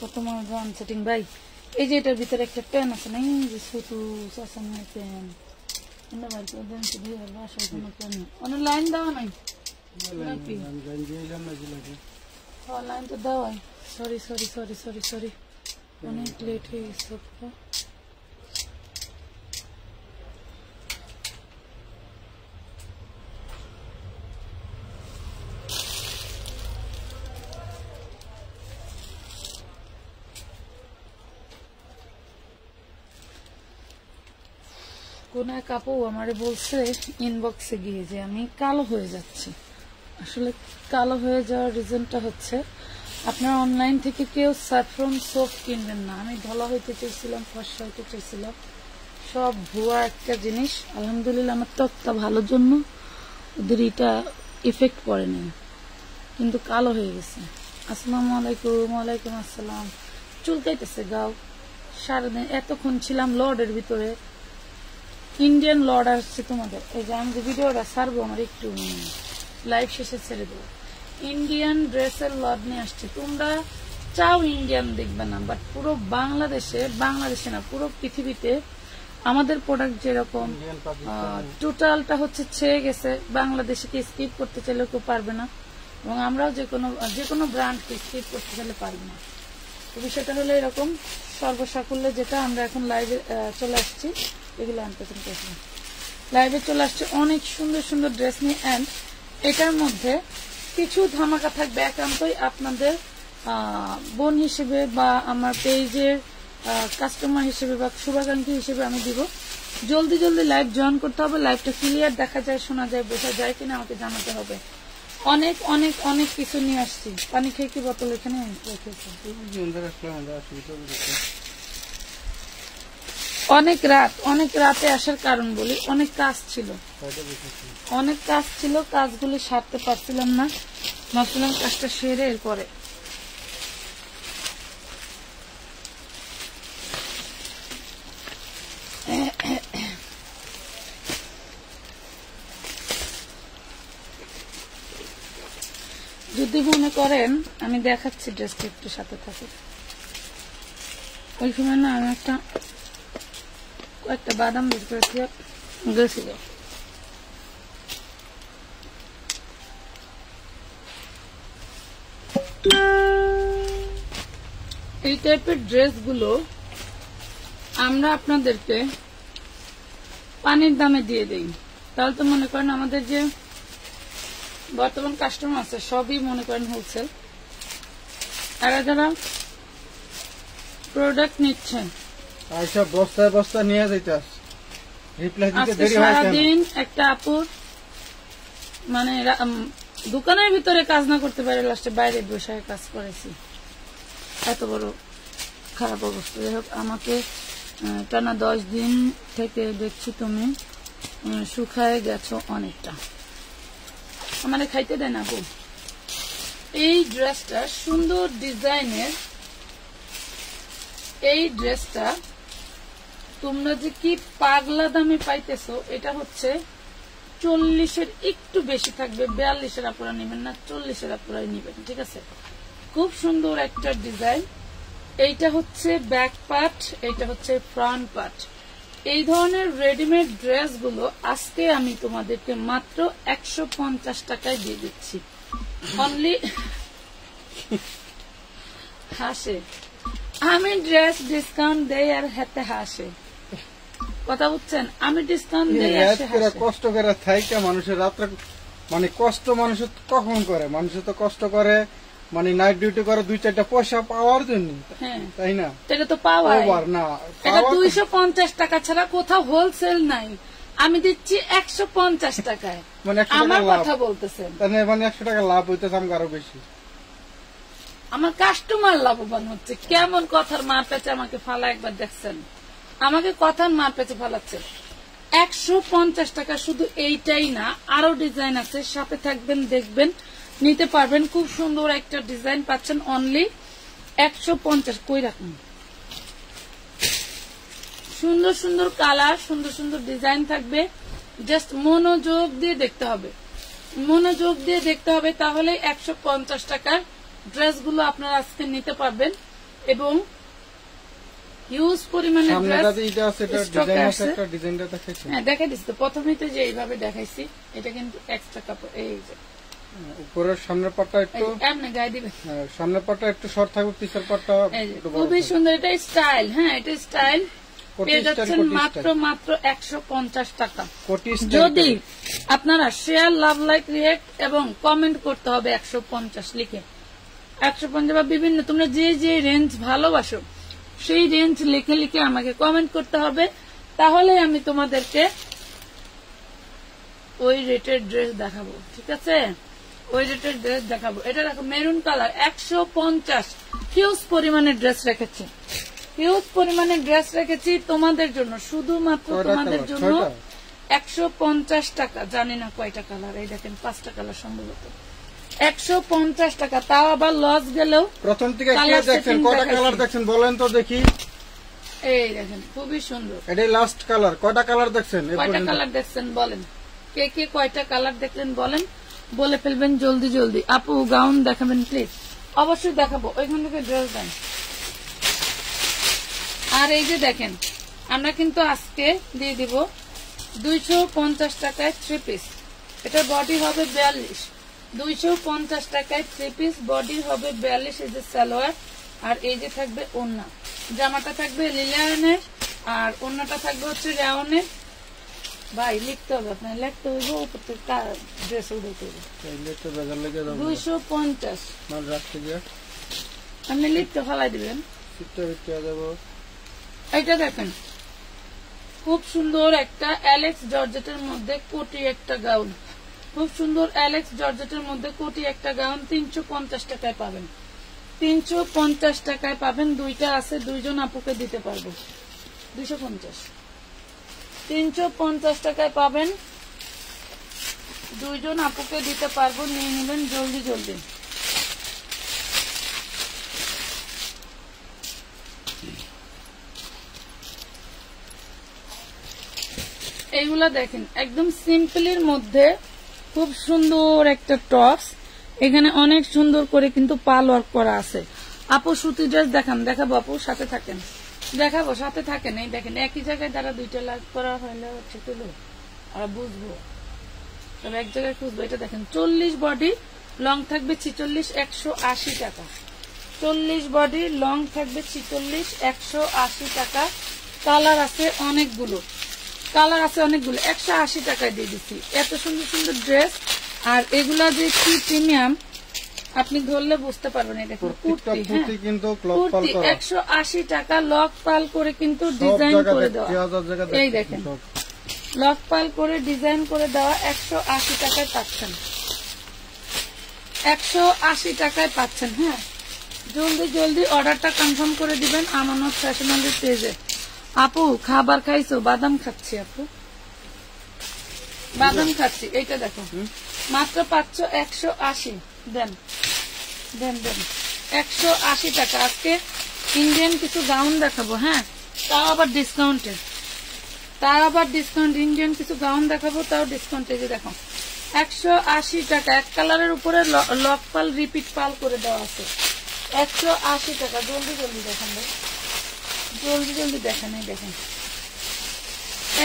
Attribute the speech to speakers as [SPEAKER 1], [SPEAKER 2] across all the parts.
[SPEAKER 1] কত মজান সেটিং ভাই। এই যে এটার ভিতরে একটা পেন আছে না, যে ছোটু চাচানের পেন, বাসায় কোনো পেন অনেক লাইন দেওয়া নাই, লাইন তো দেওয়াই। Sorry sorry sorry sorry sorry, অনেক লেট হয়ে গেছে। কোন এক আপু আমারে বলছে ইনবক্সে গিয়ে যে আমি কালো হয়ে যাচ্ছি। আসলে কালো হয়ে যাওয়ার রিজনটা হচ্ছে আপনার অনলাইন থেকে কেউ স্যাফরন সোপ কিনবেন না। আমি ধলা হইতে চাইছিলাম, ফর্সা হইতে চাইছিলাম, সব ভুয়া একটা জিনিস। আলহামদুলিল্লাহ আমার ত্বকটা ভালোর জন্য ওদের এটা ইফেক্ট পড়েনি, কিন্তু কালো হয়ে গেছে। আসসালামু আলাইকুম। ওয়ালাইকুম আসসালাম। চুলকাইতেছে গাও সারাদিন। এতক্ষণ ছিলাম লর্ডের ভিতরে, ইন্ডিয়ান লর্ড আসছে তোমাদের। এই যে আমি যে ভিডিওটা ছাড়বো আমার একটু লাইভ শেষে ছেড়ে দেবো, ইন্ডিয়ান ড্রেসের লর্ড নিয়ে আসছে। তোমরা চাও ইন্ডিয়ান দেখবে না, বাট পুরো বাংলাদেশে না পুরো পৃথিবীতে আমাদের প্রোডাক্ট যেরকম টোটালটা হচ্ছে ছেয়ে গেছে। বাংলাদেশকে স্কিপ করতে চাইলেও কেউ পারবে না, এবং আমরাও যে কোনো ব্র্যান্ডকে স্কিপ করতে চাইলে পারবে না। তো বিষয়টা হলো এরকম, সর্বসাকুল্যে যেটা আমরা এখন লাইভে চলে আসছি, এগুলো আনতেছেন লাইভে চলে আসছে অনেক সুন্দর সুন্দর ড্রেস নিয়ে। অ্যান্ড এটার মধ্যে কিছু ধামাকা থাকবে একান্তই আপনাদের বোন হিসেবে বা আমার পেজের কাস্টমার হিসেবে বা শুভাকাঙ্ক্ষী হিসেবে আমি দিব। জলদি জলদি লাইভ জয়েন করতে হবে। লাইভটা ক্লিয়ার দেখা যায়, শোনা যায়, বোঝা যায় কিনা আমাকে জানাতে হবে। অনেক অনেক অনেক কিছু নিয়ে আসছি। পানি খেয়ে কি বোতল এখানে রেখেছি। অনেক রাতে আসার কারণ বলি, অনেক কাজ ছিল, কাজগুলি সারতে পারছিলাম না। ভাবছিলাম কাজটা সেরে এরপরে যদি মনে করেন আমি দেখাচ্ছি ড্রেসটা, একটু সাথে থাকে। ওই সময় না আমি কয়েকটা বাদাম বের করেছি গেছিল। এই টাইপের ড্রেসগুলো আমরা আপনাদেরকে পানির দামে দিয়ে দেই। তাহলে তো মনে করেন আমাদের যে বর্তমান কাস্টমার আছে সবই মনে করেন হোলসেল। এরা যারা প্রোডাক্ট নিচ্ছেন
[SPEAKER 2] আচ্ছা বস্তায় বস্তা নিয়ে যাইতাস, রিপ্লাই দিতে দেরি হয়।
[SPEAKER 1] সারাদিন একটা আপুর মানে দোকানের ভিতরে কাজ না করতে পারে, লাস্টে বাইরে বসে কাজ করেছি। এত বড় খারাপ অবস্থা। যাই হোক, আমাকে টানা 10 দিন থেকে দেখছি তুমি শুকায় গেছো অনেকটা। আমারে খাইতে দেয় না গো। এই ড্রেসটা সুন্দর ডিজাইনের, এই ড্রেসটা তোমরা যে কি পাগলা দামে পাইতেছো। এটা হচ্ছে 40-এর একটু বেশি থাকবে, 42-এর আপনারা নেবেন না, 40-এর আপনারা নেবেন, ঠিক আছে। খুব সুন্দর একটা ডিজাইন। এইটা হচ্ছে ব্যাক পার্ট, এইটা হচ্ছে ফ্রন্ট পার্ট। এই ধরনের রেডিমেড ড্রেসগুলো আজকে আমি তোমাদেরকে মাত্র 150 টাকায় দিয়ে দিচ্ছি। অনলি হাসে, আমি ড্রেস ডিসকাউন্ট দেই আর হাতে হাসে, কথা বুঝছেন। আমি ডিসকাউন্ট দেই আর
[SPEAKER 2] কষ্ট করে থাইকা মানুষের রাত্রে মানে কষ্ট মানুষের কখন করে, মানুষের তো কষ্ট করে মানে নাইট ডিউটি করে 2-4টা পয়সা পাওয়ার জন্য, তাই না?
[SPEAKER 1] এটা তো পাওয়ার না, এটা 250 টাকা ছাড়া কোথাও হোলসেল নাই। আমি দিচ্ছি 150 টাকায়।
[SPEAKER 2] মানে
[SPEAKER 1] আমার কথা বলতেছেন,
[SPEAKER 2] মানে 100 টাকা লাভ হইতেছে আমাকে আরো বেশি।
[SPEAKER 1] আমার কাস্টমার লাভবান হচ্ছে। কেমন কথার মার পেঁচে আমাকে ফালা, একবার দেখছেন আমাকে কথার মার পেঁচে ফালাচ্ছে। 150 টাকা শুধু এইটাই না, আরো ডিজাইন আছে, সাথে থাকবেন, দেখবেন, নিতে পারবেন। খুব সুন্দর একটা ডিজাইন পাচ্ছেন অনলি 150। কই রাখুন, সুন্দর সুন্দর কালার, সুন্দর সুন্দর ডিজাইন থাকবে। জাস্ট মনোযোগ দিয়ে দেখতে হবে, মনোযোগ দিয়ে দেখতে হবে, তাহলে 150 টাকার ড্রেসগুলো আপনারা আজকে নিতে পারবেন। এবং হিউজ পরিমাণে দেখাই দিচ্ছি তো প্রথমেই তো যে এইভাবে দেখাইছি, এটা কিন্তু এক্সট্রা কাপড়। এই যে
[SPEAKER 2] উপরের সামনের পাটটা একটু
[SPEAKER 1] এমনি গায়ে দিবেন,
[SPEAKER 2] সামনের পাটটা একটু শর্ট থাকবে, পিছের পাটটা
[SPEAKER 1] খুবই সুন্দর। এটা স্টাইল, হ্যাঁ এটা স্টাইল। পেয়ে যাচ্ছেন মাত্র 150 টাকা। যদি আপনারা শেয়ার, লাভ, লাইক, রিয়েক্ট এবং কমেন্ট করতে হবে 150 লিখে, 150 বা বিভিন্ন তোমরা যে যে রেঞ্জ ভালোবাসো সেই রেঞ্জ লিখে লিখে আমাকে কমেন্ট করতে হবে, তাহলে আমি তোমাদেরকে ওই রেটের ড্রেস দেখাবো। ঠিক আছে, ওই রেটের ড্রেস দেখাবো। এটা দেখো মেরুন কালার, 150। হিউজ পরিমাণে ড্রেস রেখেছি, হিউজ পরিমাণে ড্রেস রেখেছি তোমাদের জন্য, শুধুমাত্র তোমাদের জন্য 150 টাকা। জানি না কয়টা কালার, এই দেখেন 5টা কালার সম্ভবত। 150 টাকা, তাও আবার লস গেলেও।
[SPEAKER 2] প্রথম থেকে কয়টা কালার দেখছেন বলেন তো দেখি।
[SPEAKER 1] এই দেখেন খুবই সুন্দর,
[SPEAKER 2] এটাই লাস্ট কালার। কয়টা কালার দেখছেন?
[SPEAKER 1] কয়টা কালার দেখছেন বলেন, কে কে কয়টা কালার দেখলেন বলেন, বলে ফেলবেন জলদি জলদি। আপু গাউন দেখাবেন প্লিজ? অবশ্যই দেখাবো, ওইখান থেকে ড্রেস দেন। আর এই যে দেখেন, আমরা কিন্তু আজকে দিয়ে দিব 250 টাকায় 3 পিস। এটা বডি হবে 42, 250 টাকায় 3 পিস, বডি হবে 42। এই যে সালোয়ার, আর এই যে থাকবে ওড়না। জামাটা থাকবে লিলিয়ানের, আর ওড়নাটা থাকবে হচ্ছে রেওনের। ভাই লিখতে হবে, আপনার লিখতে হইব, উপর থেকে ড্রেস উঠাইতে হবে। 250 আপনি লিখতে ফেলাই দিবেন। এটা দেখেন খুব সুন্দর একটা অ্যালেক্স জর্জেটের মধ্যে কোটি একটা গাউন, খুব সুন্দর অ্যালেক্স জর্জেটের মধ্যে কোটি একটা গাউন 350 টাকায় পাবেন। 350 টাকায় পাবেন। দুইটা আছে, দুইজন আপুকে দিতে পারবো। 250, 350 টাকায় পাবেন, দুইজন আপুকে দিতে পারবো। নিয়ে নেবেন জলদি জলদি। এইগুলা দেখেন একদম সিম্পলের মধ্যে খুব সুন্দর একটা টপস, এখানে অনেক সুন্দর করে কিন্তু পাল ওয়ার্ক করা আছে। আপু সুতি ড্রেস দেখান? দেখাবো আপু, সাথে থাকেন, দেখাবো, সাথে থাকেন। এই দেখেন একই জায়গায় দ্বারা দুইটা লাইক করা হলে হচ্ছে তুলো আর বুঝবো, তবে এক জায়গায় খুঁজবো। এটা দেখেন 40 বডি, লং থাকবে 46, 180 টাকা। 40 বডি, লং থাকবে 46, 180 টাকা। কালার আছে অনেকগুলো, কালার আছে অনেকগুলো, 180 টাকায় দিয়ে দিচ্ছি। এত সুন্দর সুন্দর ড্রেস, আর এগুলা যে কি প্রিমিয়াম আপনি ধরলে বুঝতে পারবেন। এটা কুর্তি, কুর্তি 180 টাকা, লক পাল করে কিন্তু ডিজাইন করে দেওয়া। এই দেখেন লক পাল করে ডিজাইন করে দেওয়া, 180 টাকায় পাচ্ছেন, 180 টাকায় পাচ্ছেন। হ্যাঁ, জলদি জলদি অর্ডারটা কনফার্ম করে দিবেন আমানত ফ্যাশনালের পেজে। আপু খাবার খাইছো? বাদাম খাচ্ছি আপু, বাদাম খাচ্ছি। এইটা দেখো মাত্র 180 দেন দেন দেন, 180 টাকা। আজকে ইন্ডিয়ান কিছু গাউন দেখাবো, হ্যাঁ তাও আবার ডিসকাউন্টে, তাও আবার ডিসকাউন্ট। ইন্ডিয়ান কিছু গাউন দেখাবো, তাও ডিসকাউন্টে। যে দেখো 180 টাকা, এক কালারের উপরে লক পাল রিপিট পাল করে দেওয়া আছে, 180 টাকা। জলদি জলদি দেখেন ভাই, জলদি জলদি দেখেন। এই দেখেন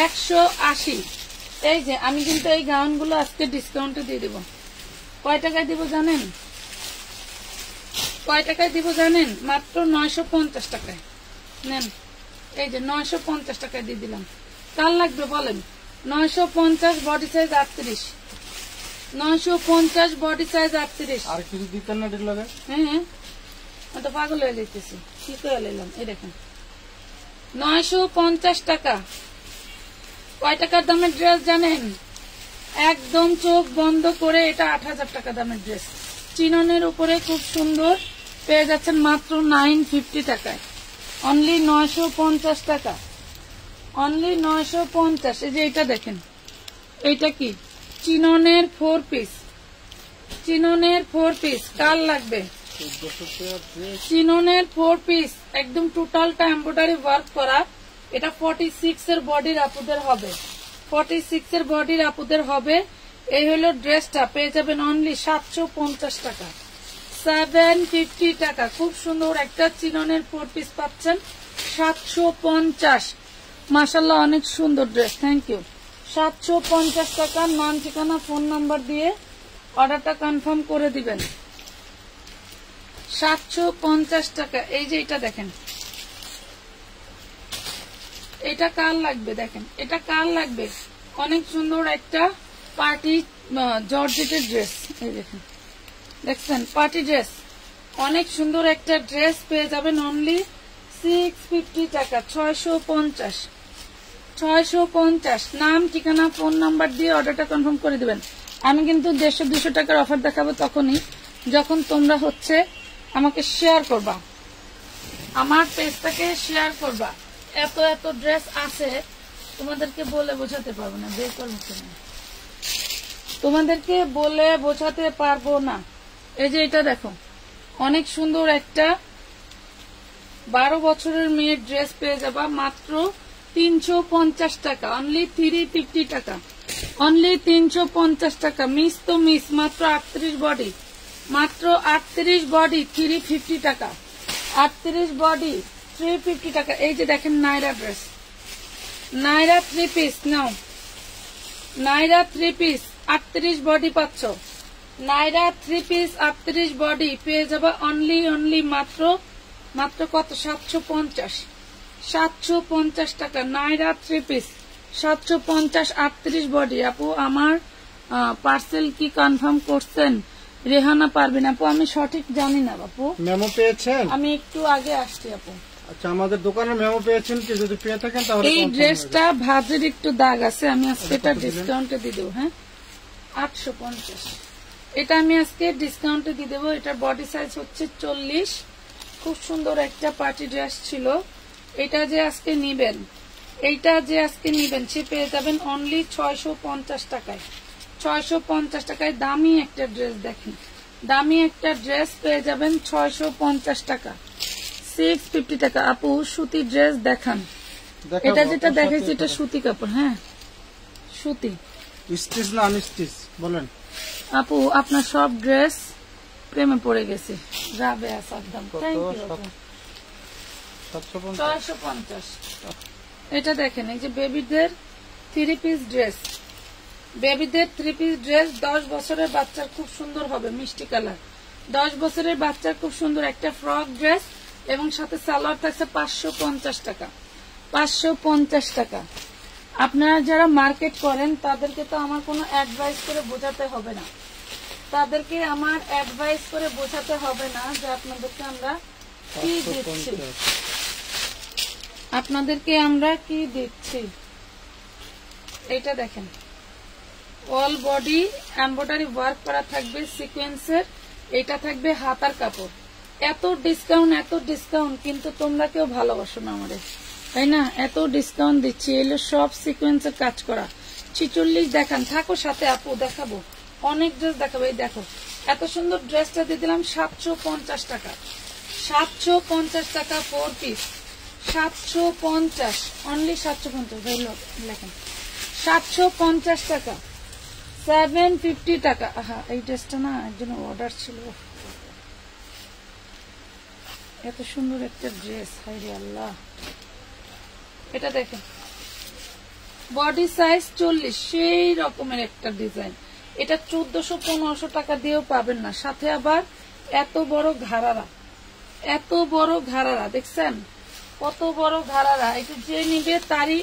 [SPEAKER 1] 180। এই যে আমি কিন্তু এই গাউন গুলো আজকে ডিসকাউন্টে দিয়ে দিব। কয় টাকায় দিব জানেন? কয় টাকায় দিব জানেন? মাত্র 950 টাকায় নেন। এই যে 950 টাকায় দিয়ে দিলাম। কার লাগবে বলেন? 950, বডি সাইজ 38, 950 বডি সাইজ 38।
[SPEAKER 2] আর কিছু দিতেন না?
[SPEAKER 1] হ্যাঁ তো পাগল হয়ে যেতেছি, কি করে নিলাম। এই দেখেন 950 টাকা। কয় টাকার দামের ড্রেস জানেন? একদম চোখ বন্ধ করে এটা 8000 টাকা দামের ড্রেস, চিননের উপরে খুব সুন্দর পেয়ে যাচ্ছেন মাত্র 950 টাকায়। অনলি 950 টাকা, অনলি 950। এই যে এটা দেখেন, এইটা কি চিননের 4 পিস, চিননের 4 পিস। কার লাগবে? চিননের 4 পিস, একদম টোটালটা এমব্রয়ডারি ওয়ার্ক করা। এটা 46 এর বডির আপুদের হবে, 46 এর বডির আপুদের হবে। এই হলো ড্রেসটা, পেয়ে যাবেন অনলি 750 টাকা, 750 টাকা। খুব সুন্দর একটা চিননের 4 পিস পাচ্ছেন 750। মাশাআল্লাহ অনেক সুন্দর ড্রেস, থ্যাংক ইউ। 750 টাকা। নাম ঠিকানা ফোন নাম্বার দিয়ে অর্ডারটা কনফার্ম করে দিবেন। 750 টাকা। এই যে এটা দেখেন, এটা কার লাগবে দেখেন, এটা কার লাগবে? অনেক সুন্দর একটা পার্টি জর্জেটের ড্রেস। এই দেখেন, দেখছেন পার্টি ড্রেস, অনেক সুন্দর একটা ড্রেস পেয়ে যাবেন অনলি 650 টাকা। 650। নাম ঠিকানা ফোন নাম্বার দিয়ে অর্ডারটা কনফার্ম করে দিবেন। আমি কিন্তু 150-200 টাকার অফার দেখাবো তখনই যখন তোমরা হচ্ছে আমাকে শেয়ার করবা, আমার পেজটাকে শেয়ার করবা। এত এত ড্রেস আছে, তোমাদেরকে বলে বোঝাতে পারবো না। বের করবো কিনা, তোমাদেরকে বলে বোঝাতে পারবো না। এই যে এটা দেখো, অনেক সুন্দর একটা 12 বছরের মেয়ের ড্রেস পেয়ে যাবা মাত্র 350 টাকা। অনলি 350 টাকা, অনলি 350 টাকা। মিস তো মিস, মাত্র 38 বডি, মাত্র 38 বডি 350 টাকা। 38 বডি 350 টাকা। এই যে দেখেন নাইরা ড্রেস, নাইরা 3 পিস নাও, নাইরা 3 পিস 38 বডি পাচ্ছ। নাইরা 3 পিস 38 বডি পেয়ে যাবা অনলি মাত্র কত? 750। 750 টাকা নাইরা 3 পিস 750, 38 বডি। আপু আমার পার্সেল কি কনফার্ম করছেন? রেহানা পারবেন আপু, আমি সঠিক জানি না আপু।
[SPEAKER 2] মেমো পেয়েছেন?
[SPEAKER 1] আমি একটু আগে আসছি আপু।
[SPEAKER 2] আচ্ছা, আমাদের দোকানে মেমো পেয়েছেন কি? যদি পেয়ে থাকেন তাহলে
[SPEAKER 1] এই ড্রেসটা ভাজের একটু দাগ আছে, আমি আজকে এটা ডিসকাউন্টে দিয়ে দেবো। হ্যাঁ 850, এটা আমি আজকে ডিসকাউন্টে দিয়ে দেবো। এটার বডি সাইজ হচ্ছে 40। খুব সুন্দর একটা পার্টি ড্রেস ছিল। এটা যে আজকে নিবেন, এইটা যে আজকে নিবেন সে পেয়ে যাবেন অনলি 650 টাকায়। 650 টাকায় দামি একটা ড্রেস দেখেন, দামি একটা ড্রেস পেয়ে যাবেন 650 টাকা। 650 টাকা। আপু সুতি ড্রেস দেখান। এটা যেটা দেখাইছি এটা সুতি কাপড়। হ্যাঁ সুতি,
[SPEAKER 2] স্টিচ না আনস্টিচ বলেন?
[SPEAKER 1] আপু আপনার সব ড্রেস প্রেমে পড়ে গেছে। Rabeya Saddam, thank you. 650। এটা দেখেন, এই যে বেবিদের 3 পিস ড্রেস, বেবিদের 3 পিস ড্রেস 10 বছরের বাচ্চার খুব সুন্দর হবে, মিষ্টি কালার। 10 বছরের বাচ্চার খুব সুন্দর একটা ফ্রক ড্রেস এবং সাথে সালোয়ার থাকছে 550 টাকা। 550 টাকা। আপনারা যারা মার্কেট করেন তাদেরকে তো আমার কোনো অ্যাডভাইস করে বোঝাতে হবে না, তাদেরকে আমার অ্যাডভাইস করে বোঝাতে হবে না যে আপনাদেরকে আমরা কি দিচ্ছি, আপনাদেরকে আমরা কি দিচ্ছি। এটা দেখেন, অল বডি এমব্রয়ডারি ওয়ার্ক করা থাকবে সিকোয়েন্সের। এটা থাকবে হাতার কাপড়। এত ডিসকাউন্ট কিন্তু তোমরা কেউ ভালোবাসো না আমাদের, তাই না? এত ডিসকাউন্ট দিচ্ছি, এগুলো সব সিকোয়েন্সের কাজ করা। 46 দেখান, থাকো সাথে আপু, দেখাবো অনেক ড্রেস দেখাবো। এই দেখো এত সুন্দর ড্রেসটা দিয়ে দিলাম 750 টাকা। 750 টাকা 4 পিস, 750, অনলি 750। লেখেন 750 টাকা। 750 টাকা। আহা, এই ড্রেসটা না একজন অর্ডার ছিল, এত সুন্দর একটা ড্রেস, হায়রে আল্লাহ। এটা দেখেন বডি সাইজ 40, সেই রকমের একটা ডিজাইন। এটা 1400-1500 টাকা দিয়েও পাবেন না। সাথে আবার এত বড় ঘাড়ারা, এত বড় ঘাড়ারা, দেখছেন কত বড় ঘাড়ারা। এটা যে নিবে তারই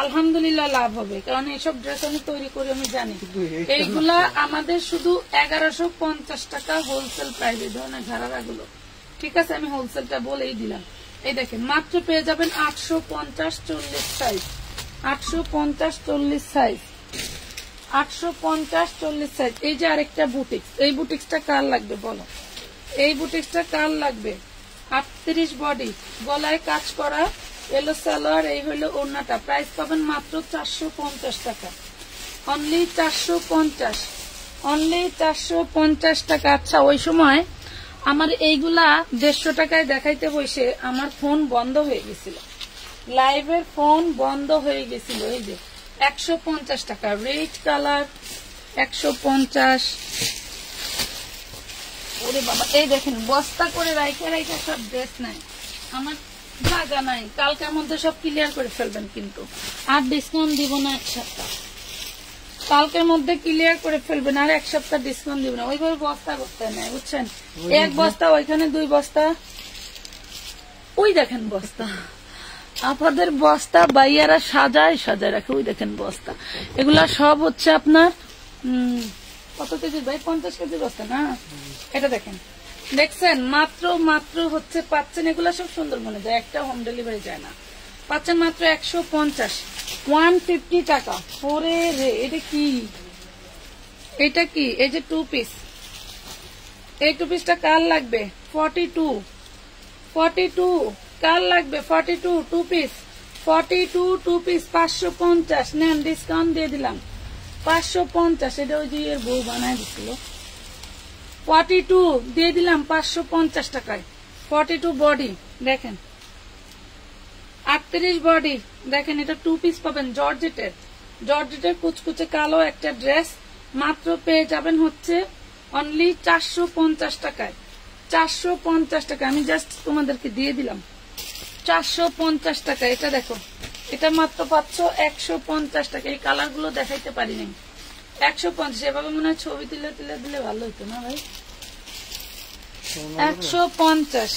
[SPEAKER 1] আলহামদুলিল্লাহ লাভ হবে, কারণ এইসব ড্রেস আমি তৈরি করি, আমি জানি। এইগুলা আমাদের শুধু 1150 টাকা হোলসেল প্রাইস, এই ধরনের ঘাড়ারা গুলো। ঠিক আছে, আমি হোলসেলটা বলেই দিলাম। এই দেখেন মাত্র পেয়ে যাবেন 850-40 সাইজ, 850-40 সাইজ, 850-40 সাইজ। এই যে আরেকটা বুটিক্স, এই বুটিক্সটা কার লাগবে বলো? এই বুটিক্সটা কার লাগবে? 38 বডি, গলায় কাজ করা, এলো সালোয়ার, এই হলো ওড়নাটা। প্রাইস পাবেন মাত্র 450 টাকা, অনলি 450, অনলি 450 টাকা। আচ্ছা, ওই সময় আমার এইগুলা 150 টাকায় দেখাইতে বসে আমার ফোন বন্ধ হয়ে গেছিল, লাইভের ফোন বন্ধ হয়ে গেছিল। এই যে 150 টাকা রেড কালার, 150, ওরে বাবা, এই দেখেন বস্তা করে রাইখে রাইখে সব ড্রেস নাই, আমার জায়গা নাই। কালকের মধ্যে সব ক্লিয়ার করে ফেলবেন, কিন্তু আর ডিসকাউন্ট দিব না এক সপ্তাহ। কালকের মধ্যে ক্লিয়ার করে ফেলবেন, আর এক সপ্তাহ ডিসকাউন্ট দিব না। ওইভাবে বস্তা করতে নাই, বুঝছেন? এক বস্তা ওইখানে, 2 বস্তা ওই দেখেন বস্তা। আপনাদের বস্তা বাইয়ারা সাজায় সাজায় রাখে, ওই দেখেন বস্তা। এগুলা সব হচ্ছে আপনার কত কেজি ভাই? 50 কেজি বস্তা না? এটা দেখেন, দেখছেন? মাত্র মাত্র হচ্ছে পাচ্ছেন, এগুলা সব সুন্দরবনে যায়, একটা হোম ডেলিভারি যায় না। পাচ্ছেন মাত্র 150, 150 টাকা। ওরে রে, এটা কি? এটা কি? এই যে 2 পিস, এই 2 পিসটা কার লাগবে? 42 কার লাগবে? 42 2 পিস, 42 2 পিস 550 নেন, ডিসকাউন্ট দিয়ে দিলাম 550। এটা ওই যে এর বউ বানায় দিছিল, 42 দিয়ে দিলাম 550 টাকায়। 42 বডি দেখেন, 38 বডি দেখেন। এটা 2 পিস পাবেন, জর্জেটের, জর্জেটের কুচকুচে কালো একটা ড্রেস। মাত্র পেয়ে যাবেন হচ্ছে অনলি 450 টাকায়, 450 টাকা। আমি জাস্ট তোমাদেরকে দিয়ে দিলাম 450 টাকা। এটা দেখো, এটা মাত্র পাচ্ছ 150 টাকা। এই কালার গুলো দেখাইতে পারি নাই, 150। এভাবে মনে হয় ছবি তুলে তুলে দিলে ভালো হতো না ভাই? 150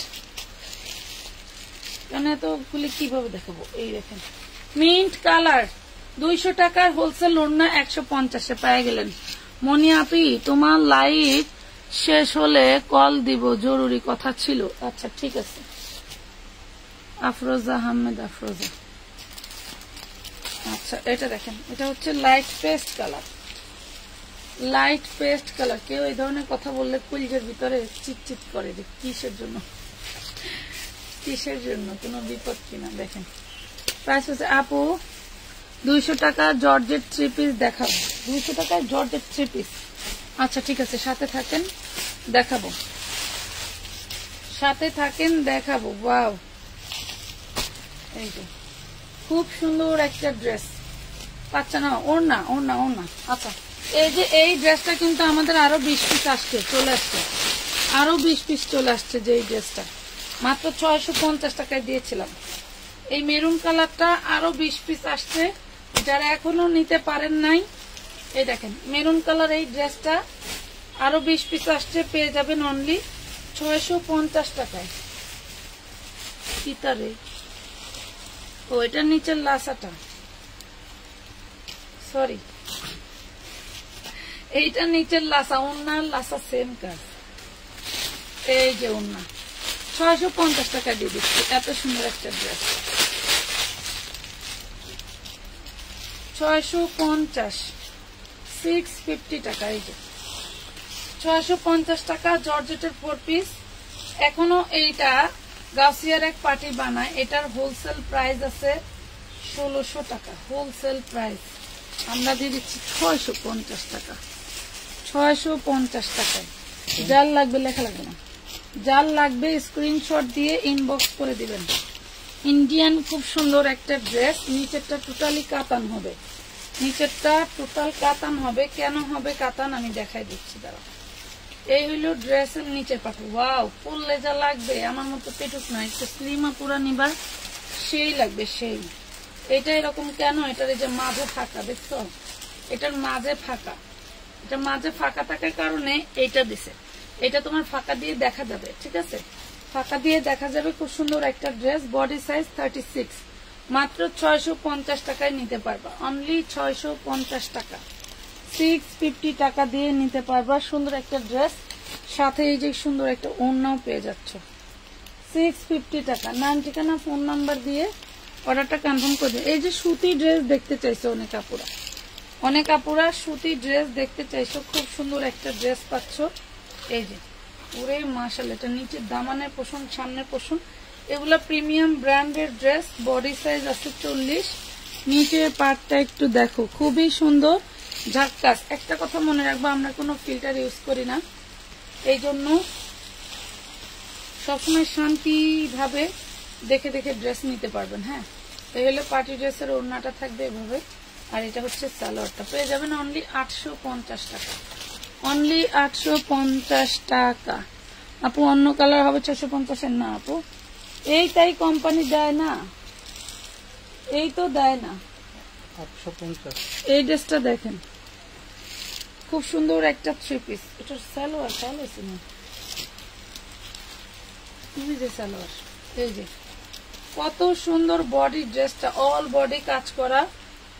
[SPEAKER 1] কেন এতগুলি কিভাবে দেখাবো? এই দেখেন, মিন্ট কালার, 200 টাকার হোলসেল ওড়না 150-এ পেয়ে গেলেন। মনি আপি, তোমার লাইভ শেষ হলে কল দিব, জরুরি কথা ছিল। আচ্ছা ঠিক আছে। আফরোজা আহমেদ, আফরোজা। আচ্ছা এটা দেখেন, এটা হচ্ছে light paste colour, light paste colour. কেউ এই ধরনের কথা বললে কুলজের ভিতরে চিটচিট করে, যে কিসের জন্য, কিসের জন্য, কোনো বিপদ কিনা। দেখেন প্রাইস হচ্ছে আপু 200 টাকা জর্জেট 3 পিস দেখাবো, 200 টাকায় জর্জেট 3 পিস। আচ্ছা ঠিক আছে, সাথে থাকেন দেখাবো, সাথে থাকেন দেখাবো। ওয়াও, এই যে খুব সুন্দর একটা ড্রেস পাচ্ছেন না? ওড়না ওড়না ওড়না। আচ্ছা এই যে এই ড্রেসটা কিন্তু আমাদের আরো 20 পিস আসছে, চলে আসছে, আরো 20 পিস চলে আসছে। যে এই ড্রেসটা মাত্র 650 টাকায় দিয়েছিলাম, এই মেরুন কালারটা আরো 20 পিস আসছে। যারা এখনো নিতে পারেন নাই, এই দেখেন মেরুন কালার এই ড্রেসটা আরো 20 পিস আসছে, পেয়ে যাবেন অনলি 650 টাকায়। কিতারে ও, এটা নিচের লাসাটা, সরি এইটা নিচের লাসা, ওনার লাসা সেম কাজ। এই যে ওনা 650 টাকা দিয়ে দিচ্ছি, এত সুন্দর একটা ড্রেস। 650, 650 টাকা। এই যে 650 টাকা জর্জেটের 4 পিস। এখনো এইটা গাউসিয়ার এক পার্টি বানায়, এটার হোলসেল প্রাইস আছে 1600 টাকা, হোলসেল প্রাইস। আমরা দিয়ে দিচ্ছি 650 টাকা, 650 টাকায়। যার লাগবে লেখা লাগবে না, যার লাগবে স্ক্রিনশট দিয়ে ইনবক্স করে দিবেন। ইন্ডিয়ান খুব সুন্দর একটা ড্রেস, নিচেরটা টোটালি কাতান হবে, নিচেরটা টোটাল কাতান হবে। কেন হবে কাতান আমি দেখাই দিচ্ছি, দাঁড়া। এই হইলো ড্রেসের নিচের পাট। ওয়াও, পরলে যা লাগবে, আমার মতো পেটুক না, একটু স্লিমা পুরা নিবার সেই লাগবে সেই। এটা এরকম কেন? এটার এই যে মাঝে ফাঁকা দেখছো, এটার মাঝে ফাঁকা, এটা মাঝে ফাঁকা থাকার কারণে এইটা দিছে। এটা তোমার ফাঁকা দিয়ে দেখা যাবে, ঠিক আছে, ফাঁকা দিয়ে দেখা যাবে। খুব সুন্দর একটা ড্রেস, বডি সাইজ 36, মাত্র 650 টাকায় নিতে পারবা, অনলি 650 টাকা, 650 টাকা দিয়ে নিতে পারবা। সুন্দর একটা ড্রেস, সাথে এই যে সুন্দর একটা ওড়নাও পেয়ে যাচ্ছ, 650 টাকা। নাম ঠিকানা ফোন নাম্বার দিয়ে অর্ডারটা কনফার্ম করে দিন। এই যে সুতি ড্রেস দেখতে চাইছো অনেক আপুরা, অনেক আপুরা সুতি ড্রেস দেখতে চাইছো, খুব সুন্দর একটা ড্রেস পাচ্ছ। এই যে ওরে মাশাআল্লাহ, এটা নিচের দামানের পোষণ, সামনের পোষণ, এগুলা প্রিমিয়াম ব্র্যান্ডের ড্রেস। বডি সাইজ আছে 40, নিচের পার্টটা একটু দেখো, খুবই সুন্দর ঝাক্কাস। একটা কথা মনে রাখবো, আমরা কোনো ফিল্টার ইউজ করি না, এই জন্য সবসময় শান্তিভাবে দেখে দেখে ড্রেস নিতে পারবেন। হ্যাঁ, এই হলো পার্টি ড্রেসের ওড়নাটা থাকবে এভাবে, আর এটা হচ্ছে সালোয়ারটা। পেয়ে যাবেন অনলি 850 টাকা, অনলি 850 টাকা। আপু অন্য কালার হবে 650 না আপু, এইটাই কোম্পানি দেয় না, এই তো দেয় না।
[SPEAKER 2] 850।
[SPEAKER 1] এই ড্রেসটা দেখেন খুব সুন্দর একটা 3 পিস, এটার সালোয়ার চালাইছি না, এই যে সালোয়ার, এই যে কত সুন্দর বডি, ড্রেসটা অল বডি কাজ করা,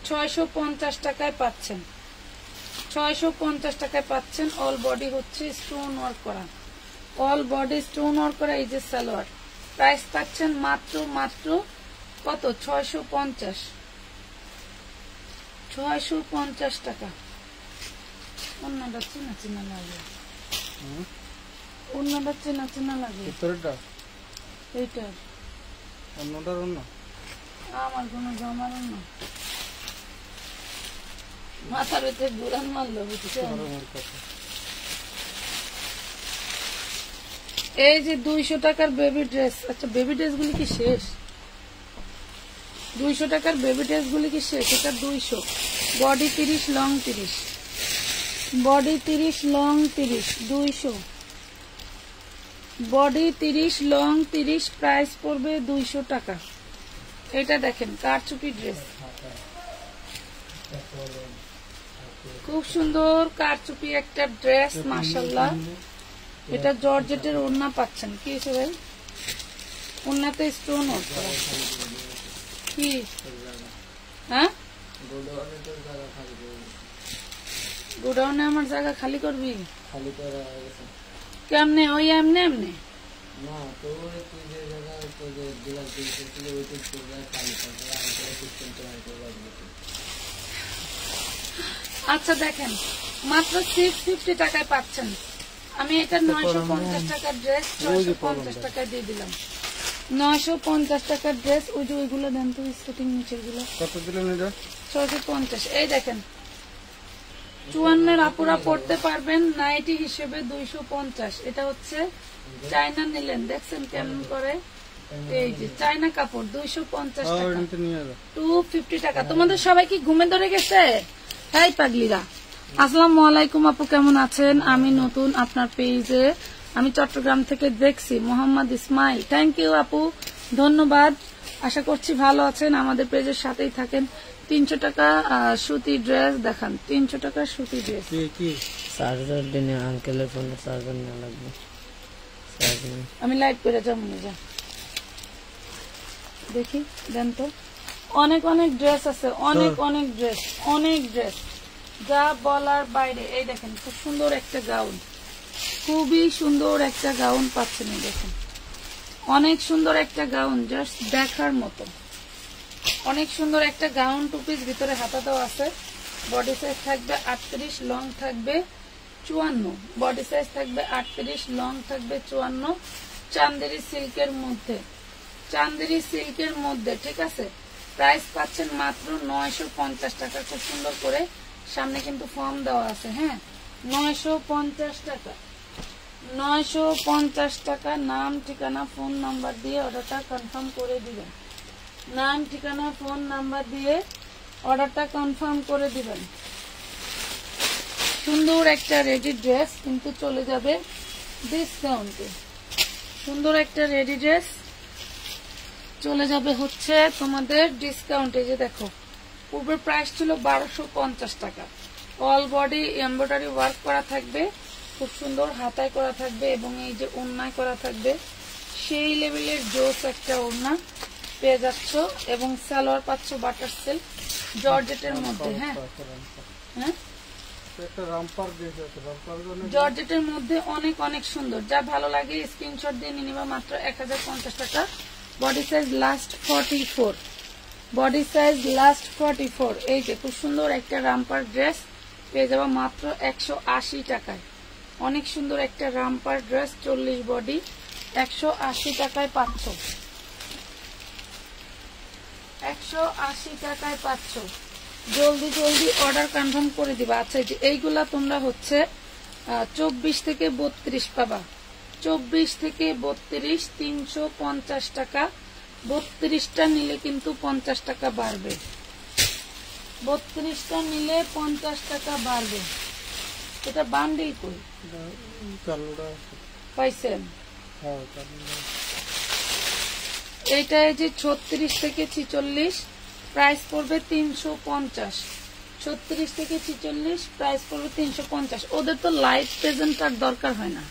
[SPEAKER 1] 650 টাকায় পাচ্ছেন, 650 টাকায় পাচ্ছেন। অল বডি হচ্ছে স্টোন ওয়ার্ক করা, অল বডি স্টোন ওয়ার্ক করা। এই যে সালোয়ার, প্রাইস পাচ্ছেন মাত্র মাত্র কত, 650 টাকা। অন্যটা চেনা চেনা লাগে, অন্যটা চেনা চেনা লাগে, এইটার
[SPEAKER 2] অন্যটার অন্য
[SPEAKER 1] আমার কোনো জমার অন্য মাথার ভিতরে ঘুরান মারলো, বুঝছেন? এই যে 200 টাকার বেবি ড্রেস, আচ্ছা বেবি ড্রেস গুলি কি শেষ? 200 টাকার বেবি ড্রেস গুলি কি শেষ? এটা 200, body 30 long 30, body 30 long 30, 200, body 30 long 30, price পড়বে 200 টাকা। এটা দেখেন কারচুপি ড্রেস, খুব সুন্দর কারচুপি একটা ড্রেস, মাশাআল্লাহ। এটা জর্জেটের ওড়না পাচ্ছেন, কি হিসেবে ওড়নাতে স্টোন ওয়ার্ক করা, কি হ্যাঁ? গোডাউনে আমার জায়গা খালি করবি? কেমনে? ওই এমনি এমনি আচ্ছা দেখেন মাত্র 650 টাকায় পাচ্ছেন। আমি এটা 950 টাকার ড্রেস 650 টাকায় দিয়ে দিলাম, 950 টাকার ড্রেস। ওই যে ওইগুলো দেন তো, সেটিং নিচের গুলো
[SPEAKER 2] কত দিলেন? এটা
[SPEAKER 1] 650। এই দেখেন 54 আপুরা পড়তে পারবেন, নাইটি হিসেবে 250। এটা হচ্ছে চায়না নিলেন, দেখছেন কেমন করে, এই যে চায়না কাপড় 250 টাকা, 250 টাকা। তোমাদের সবাই কি ঘুমে ধরে গেছে? তাই পাগলিরা। আসসালামু আলাইকুম আপু, কেমন আছেন? আমি নতুন আপনার পেজে, আমি চট্টগ্রাম থেকে দেখছি, মোহাম্মদ ইসমাইল। থ্যাংক ইউ আপু, ধন্যবাদ। আশা করছি ভালো আছেন, আমাদের পেজের সাথেই থাকেন। 300 টাকা সুতি ড্রেস দেখান, 300 টাকা সুতি ড্রেস।
[SPEAKER 3] চার্জার দিনে আঙ্কেলের ফোনে চার্জার না লাগবে,
[SPEAKER 1] আমি লাইট করে যাবো না, যা দেখি দেন তো। অনেক অনেক ড্রেস আছে, অনেক অনেক ড্রেস, অনেক ড্রেস যা বলার বাইরে। এই দেখেন খুব সুন্দর একটা গাউন, খুবই সুন্দর একটা গাউন পাচ্ছেন, এই দেখেন অনেক সুন্দর একটা গাউন, জাস্ট দেখার মতো, অনেক সুন্দর একটা গাউন। 2 পিস, ভিতরে হাতা দেওয়া আছে। বডি সাইজ থাকবে 38, লং থাকবে 54, বডি সাইজ থাকবে 38, লং থাকবে 54, চান্দেরি সিল্কের মধ্যে, চান্দেরি সিল্কের মধ্যে, ঠিক আছে। প্রাইস পাচ্ছেন মাত্র 950 টাকা। খুব সুন্দর করে সামনে কিন্তু ফর্ম দেওয়া আছে, হ্যাঁ 950 টাকা, 950 টাকা। নাম ঠিকানা ফোন নাম্বার দিয়ে অর্ডারটা কনফার্ম করে দিবেন, নাম ঠিকানা ফোন নাম্বার দিয়ে অর্ডারটা কনফার্ম করে দিবেন। সুন্দর একটা রেডি ড্রেস কিন্তু চলে যাবে ডিসকাউন্টে, সুন্দর একটা রেডি ড্রেস চলে যাবে হচ্ছে তোমাদের ডিসকাউন্টে। যে দেখো পূর্বের প্রাইস ছিল 1250 টাকা, অল বডি এমব্রয়ডারি ওয়ার্ক করা থাকবে, খুব সুন্দর হাতায় করা থাকবে এবং এই যে ওড়নায় করা থাকবে, সেই লেভেলের জোস একটা ওড়না পেয়ে যাচ্ছ। এবং সালোয়ার পাচ্ছ বাটার সিল্ক জর্জেটের মধ্যে, হ্যাঁ হ্যাঁ জর্জেটের মধ্যে, অনেক অনেক সুন্দর। যা ভালো লাগে স্ক্রিনশট দিয়ে নিয়ে নিবা, মাত্র 1050 টাকা। Body size last 44, body size last 44। এই যে খুব সুন্দর একটা রামপার ড্রেস পেয়ে যাবা মাত্র 180 টাকায়, অনেক সুন্দর একটা রামপার ড্রেস 40 বডি 180 টাকায় পাচ্ছ, 180 টাকায় পাচ্ছ। জলদি জলদি অর্ডার কনফার্ম করে দিবা। আচ্ছা যে এইগুলা তোমরা হচ্ছে 24 থেকে 32 পাবা, 24 থেকে 32 350 টাকা। 32টা নিলে কিন্তু 50 টাকা বাড়বে, 32টা নিলে 50 টাকা বাড়বে। এটা বান্ডিল কই? পাইছেন?
[SPEAKER 2] হ্যাঁ, তাহলে
[SPEAKER 1] এইটা এই যে 36 থেকে 46, প্রাইস পড়বে 350। 36 থেকে 46 প্রাইস পড়বে 350। ওদের তো লাইট প্রেজেন্টার দরকার হয় না,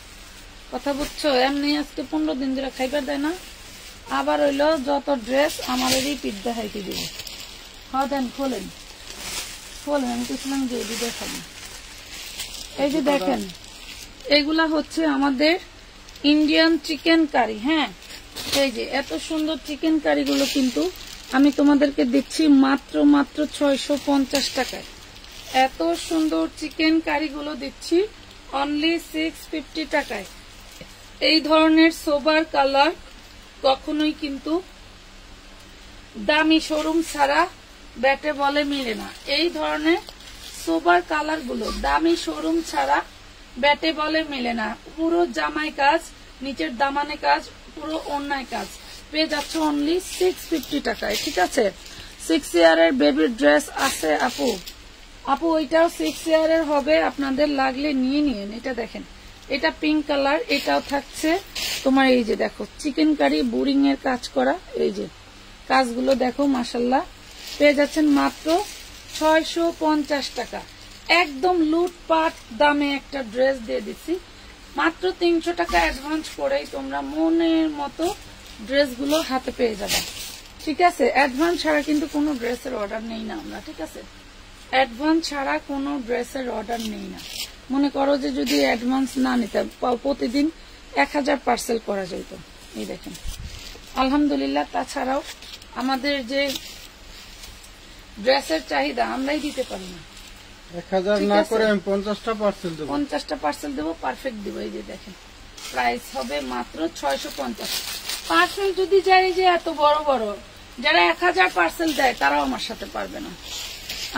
[SPEAKER 1] কথা বুঝছো? এমনি আজকে 15 দিন ধরে খাইবার দেয় না, আবার হইলো যত ড্রেস আমার রিপিট দেখাইতে দিব। হ্যাঁ দেন, খোলেন খোলেন, আমি কিছুলাম যে ভিডিও খাবো। এই যে দেখেন, এগুলা হচ্ছে আমাদের ইন্ডিয়ান চিকেন কারি। হ্যাঁ, এই যে এত সুন্দর চিকেন কারি গুলো কিন্তু আমি তোমাদেরকে দিচ্ছি মাত্র 650 টাকায়। এত সুন্দর চিকেন কারি গুলো দিচ্ছি অনলি 650 টাকায়। এই ধরনের সোবার কালার কখনোই কিন্তু দামি শোরুম ছাড়া ব্যাটে বলে মিলে না। এই ধরনের সোবার কালার গুলো দামি শোরুম ছাড়া ব্যাটে বলে মিলে না। পুরো জামাই কাজ, নিচের দামানে কাজ, পুরো অন্যায় কাজ পেয়ে যাচ্ছে অনলি 650 টাকায়। ঠিক আছে, 6 ইয়ারের বেবির ড্রেস আছে আপু। আপু ওইটাও 6 ইয়ারের হবে, আপনাদের লাগলে নিয়ে নিন। এটা দেখেন, এটা পিঙ্ক কালার, এটাও থাকছে তোমার। এই যে দেখো চিকেন কারি বোরিং এর কাজ করা, এই যে কাজগুলো দেখো মাশাল্লাহ। পেয়ে যাচ্ছেন মাত্র 650 টাকা। একদম লুটপাট দামে একটা ড্রেস দিয়ে দিচ্ছি। মাত্র 300 টাকা অ্যাডভান্স করেই তোমরা মনের মতো ড্রেসগুলো হাতে পেয়ে যাবে। ঠিক আছে, অ্যাডভান্স ছাড়া কিন্তু কোনো ড্রেসের অর্ডার নেই না আমরা। ঠিক আছে, অ্যাডভান্স ছাড়া কোনো ড্রেসের অর্ডার নেই না। মনে করো যে যদি অ্যাডভান্স না নিতে, প্রতিদিন 1000 পার্সেল করা যেত। এই দেখেন, আলহামদুলিল্লাহ। তাছাড়াও আমাদের যে ড্রেসের চাহিদা আমরাই দিতে পারি না।
[SPEAKER 2] 1000 না করে আমি 50টা পার্সেল দেবো।
[SPEAKER 1] 50টা পার্সেল দেবো, পারফেক্ট দেবো। এই যে দেখেন, প্রাইস হবে মাত্র 650। পার্সেল যদি যাই যে এত বড় বড়, যারা 1000 পার্সেল দেয় তারাও আমার সাথে পারবে না।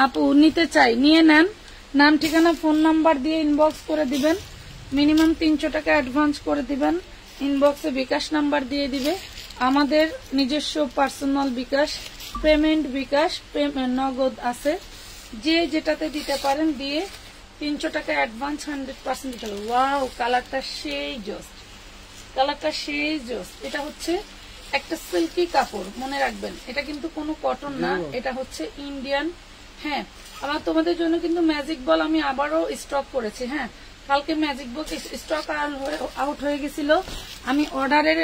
[SPEAKER 1] আপু নিতে চাই, নিয়ে নেন। নাম, ঠিকানা, ফোন নাম্বার দিয়ে ইনবক্স করে দিবেন। মিনিমাম 300 টাকা অ্যাডভান্স করে দিবেন। ইনবক্সে বিকাশ নাম্বার দিয়ে দিবে। আমাদের নিজস্ব পার্সোনাল বিকাশ, পেমেন্ট বিকাশ, নগদ আছে। যে যেটাতে দিতে পারেন দিয়ে 300 টাকা অ্যাডভান্স, 100% দিতে হবে। ওয়াও, কালারটা সেই জোস, কালারটা সেই জোস। এটা হচ্ছে একটা সিল্কি কাপড়, মনে রাখবেন। এটা কিন্তু কোনো কটন না, এটা হচ্ছে ইন্ডিয়ান। হ্যাঁ, আমার তোমাদের জন্য কিন্তু ম্যাজিক বল আমি আবারও স্টক করেছি। হ্যাঁ, কালকে ম্যাজিক বল স্টক আউট হয়ে গেছিল। আমি অর্ডারের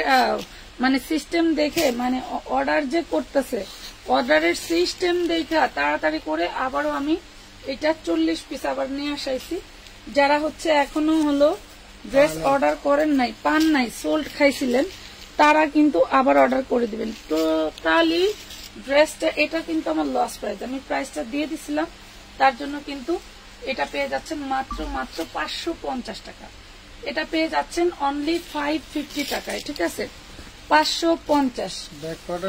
[SPEAKER 1] মানে সিস্টেম দেখে, মানে অর্ডার যে করতেছে, অর্ডারের সিস্টেম দেখা তাড়াতাড়ি করে আবারও আমি এটা 40 পিস আবার নিয়ে আসাইছি। যারা হচ্ছে এখনো হলো ড্রেস অর্ডার করেন নাই, পান নাই, সোল্ড খাইছিলেন, তারা কিন্তু আবার অর্ডার করে দিবেন। টোটালি ড্রেসটা, এটা কিন্তু আমার লস প্রাইস, আমি প্রাইসটা দিয়ে দিছিলাম, তার জন্য কিন্তু এটা পেয়ে যাচ্ছেন মাত্র 550 টাকা। এটা পেয়ে যাচ্ছেন অনলি 550 টাকায়। ঠিক আছে, 550।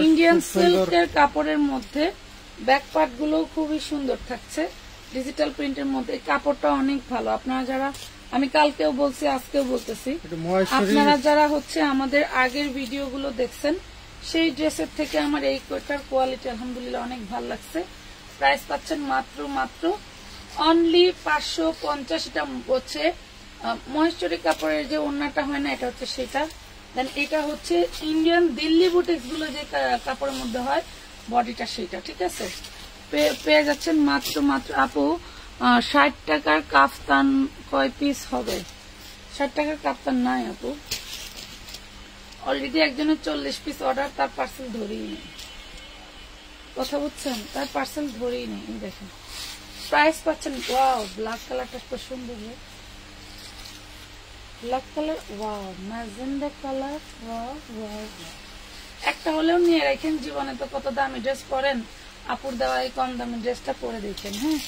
[SPEAKER 1] ইন্ডিয়ান সিল্কের কাপড়ের মধ্যে ব্যাকপার্ট গুলো খুবই সুন্দর থাকছে, ডিজিটাল প্রিন্টের মধ্যে। কাপড়টা অনেক ভালো। আপনারা যারা, আমি কালকেও বলছি আজকেও বলতেছি, আপনারা যারা হচ্ছে আমাদের আগের ভিডিওগুলো দেখছেন, সেই ড্রেসের থেকে আমার এই কোটার কোয়ালিটি আলহামদুলিল্লাহ অনেক ভালো লাগছে। প্রাইস পাচ্ছেন মাত্র অনলি 550। এটা হচ্ছে মহেশ্বরী কাপড়ের যে ওড়নাটা হয় না, এটা হচ্ছে সেটা। দেন এটা হচ্ছে ইন্ডিয়ান দিল্লি বুটিক্স গুলো যে কাপড়ের মধ্যে হয়, বডিটা সেটা। ঠিক আছে, পেয়ে যাচ্ছেন মাত্র আপু 60 টাকার কাফতান কয় পিস হবে? 60 টাকার কাফতান নাই আপু, অলরেডি একজনের 40 পিস অর্ডার, তার পার্সেল ধরেই নেই। কথা বুঝছেন, তার পার্সেল ধরেই নেই। দেখেন প্রাইস পাচ্ছেন। ওয়াও, ব্ল্যাক কালারটা খুব সুন্দর, black colour. Wow, magenta colour. Wow wow, একটা হলেও নিয়ে রাখেন। জীবনে তো কত দামি ড্রেস পরেন, আপুর দেওয়াই কম দামি ড্রেসটা পরে দেখেন। হ্যাঁ,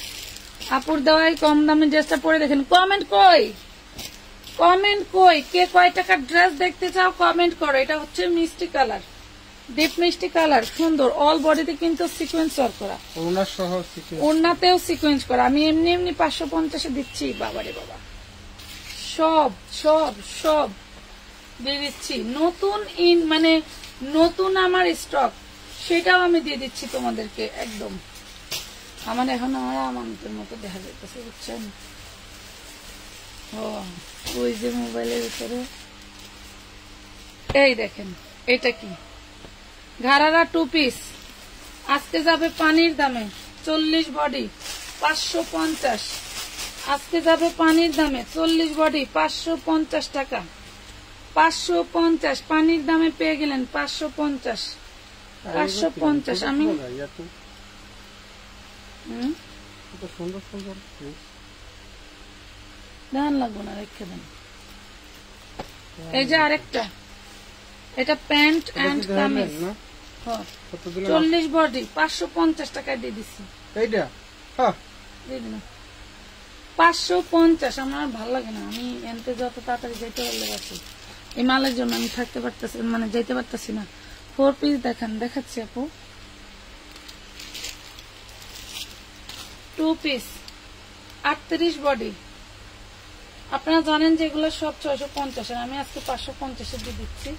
[SPEAKER 1] আপুর দেওয়াই কম দামি ড্রেসটা পরে দেখেন। কমেন্ট কই, কমেন্ট কই, কে কয় টাকার ড্রেস দেখতে চাও কমেন্ট করো। এটা হচ্ছে মিষ্টি কালার, ডিপ মিষ্টি কালার, সুন্দর। অল বডিতে কিন্তু সিকোয়েন্স ওয়ার্ক করা, ওড়নাতেও সিকোয়েন্স করা। আমি এমনি 550 দিচ্ছি। বাবারে বাবা, সব সব সব দিয়ে দিচ্ছি। নতুন মানে নতুন আমার স্টক, সেটাও আমি দিয়ে দিচ্ছি তোমাদেরকে একদম। আমার এখন আমাদের মতো দেখা যাইতেছে, বুঝছেন? ও, ওই যে মোবাইলের ভিতরে এই দেখেন এটা কি ঘাড়ারা 2 পিস আজকে যাবে পানির দামে 40 বডি 550 আজকে যাবে পানির দামে 40 বডি 550 টাকা 550 পানির দামে পেয়ে গেলেন 550 550 আমি
[SPEAKER 2] সুন্দর সুন্দর
[SPEAKER 1] ধান লাগবো না রেখে দেন এই যে আরেকটা এটা প্যান্ট এন্ড কামিজ 40 বডি 550 টাকায় দিয়ে দিচ্ছি
[SPEAKER 2] এইটা হ্যাঁ
[SPEAKER 1] দিয়ে দিন 550 আমার ভালো লাগে না আমি এনতে যত তাড়াতাড়ি যেতে পারলে বাসি এই মালের জন্য আমি থাকতে পারতেছি মানে যেতে পারতেছি না 4 পিস দেখাচ্ছি আপু 2 পিস 38 বডি আপনারা জানেন যে এগুলো সব 650 আর আমি আজকে 550 এ দিয়ে দিচ্ছি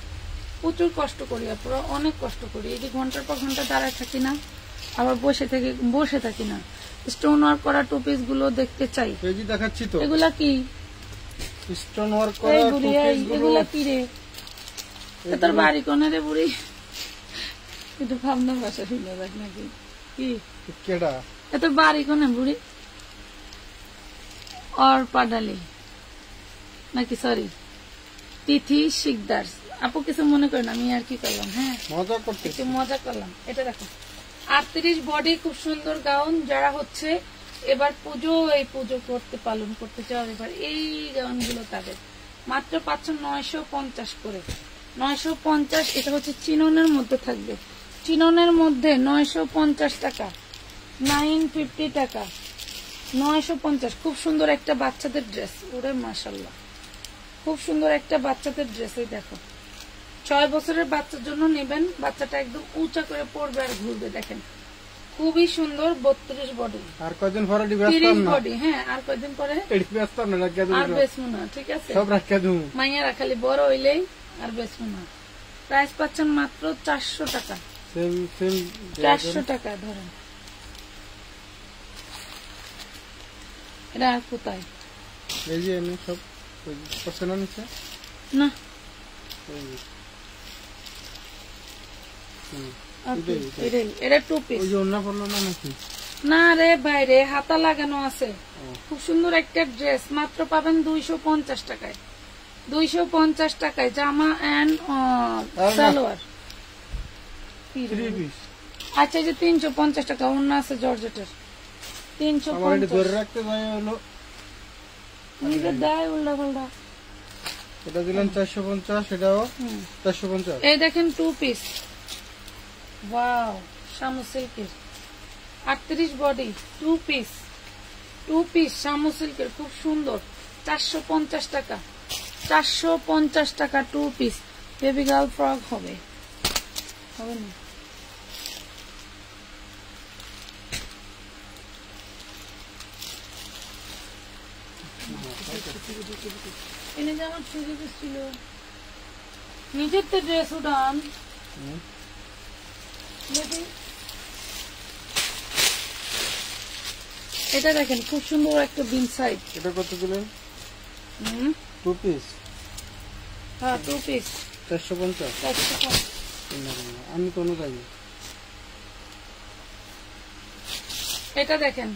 [SPEAKER 1] প্রচুর কষ্ট করি আপনারা অনেক কষ্ট করি এই যে ঘন্টার পর ঘন্টা দাঁড়ায় থাকি না আবার বসে থাকি না স্টোন ওয়ার্ক করা 2 পিস গুলো দেখতে চাই
[SPEAKER 2] এই যে দেখাচ্ছি তো
[SPEAKER 1] এগুলা কি
[SPEAKER 2] স্টোন ওয়ার্ক করা 2 পিস গুলো
[SPEAKER 1] এগুলা কি রে তোর বাড়ি কোনে রে বুড়ি একটু ভাবনা ভাষা শুনে রাখ নাকি কি
[SPEAKER 2] কেডা
[SPEAKER 1] এত বাড়ি কোনে বুড়ি और পাডালি নাকি সরি তিথি শিকদার আপু কিছু মনে করেন আমি আর কি করলাম হ্যাঁ
[SPEAKER 2] মজা করতে
[SPEAKER 1] একটু মজা করলাম এটা দেখো 38 বডি খুব সুন্দর গাউন যারা হচ্ছে এবার পুজো করতে পালন করতে চাও এবার এই গাউন গুলো তাদের মাত্র 950 করে 950 এটা হচ্ছে চিননের মধ্যে থাকবে চিননের মধ্যে 950 টাকা 950 টাকা 950 খুব সুন্দর একটা বাচ্চাদের ড্রেস ওরে মাশাআল্লাহ খুব সুন্দর একটা বাচ্চাদের ড্রেস এই দেখো 6 বছরের বাচ্চার জন্য নেবেন বাচ্চাটা একদম উঁচা করে পড়বে আর ঘুরবে দেখেন খুবই সুন্দর 32 বডি
[SPEAKER 2] আর কয়দিন পরে ডিবেস্তাম না
[SPEAKER 1] বডি হ্যাঁ আর কয়দিন পরে
[SPEAKER 2] ডিবেস্তাম না রাখিয়া
[SPEAKER 1] আর বেসমু না ঠিক আছে
[SPEAKER 2] সব রাখিয়া দিমু
[SPEAKER 1] মাইয়ারা খালি বড় হইলেই আর বেসমু না প্রাইস পাচ্ছেন মাত্র 400 টাকা
[SPEAKER 2] সেম
[SPEAKER 1] 400 টাকা ধরেন এটা আর কোথায়
[SPEAKER 2] এই যে আমি সব পছন্দ নিচ্ছে
[SPEAKER 1] না এটা 2 পিস
[SPEAKER 2] ওই যে অন্য পড়লো না নাকি
[SPEAKER 1] না রে বাইরে হাতা লাগানো আছে খুব সুন্দর একটা ড্রেস মাত্র পাবেন 250 টাকায় 250 টাকায় জামা এন্ড সালোয়ার
[SPEAKER 2] 3 পিস
[SPEAKER 1] আচ্ছা এই যে 350 টাকা অন্য আছে জর্জেটের 350
[SPEAKER 2] আমার এটা ধরে রাখতে যাই হলো
[SPEAKER 1] নিজে দেয় উল্টা পাল্টা
[SPEAKER 2] এটা দিলাম 450 এটাও 450
[SPEAKER 1] এই দেখেন 2 পিস ওয়াও শামু সিল্কের 38 বডি 2 পিস শামু সিল্কের খুব সুন্দর 450 টাকা 450 টাকা 2 পিস বেবি গার্ল ফ্রক হবে না এনে যে আমার সুযোগ ছিল নিজের তো ড্রেস উঠান এটা দেখেন খুব সুন্দর একটা বিন সাইড
[SPEAKER 2] এটা কত দিলেন 2 পিস
[SPEAKER 1] হ্যাঁ 2 পিস
[SPEAKER 2] 450 আমি কোনো যাই
[SPEAKER 1] এটা দেখেন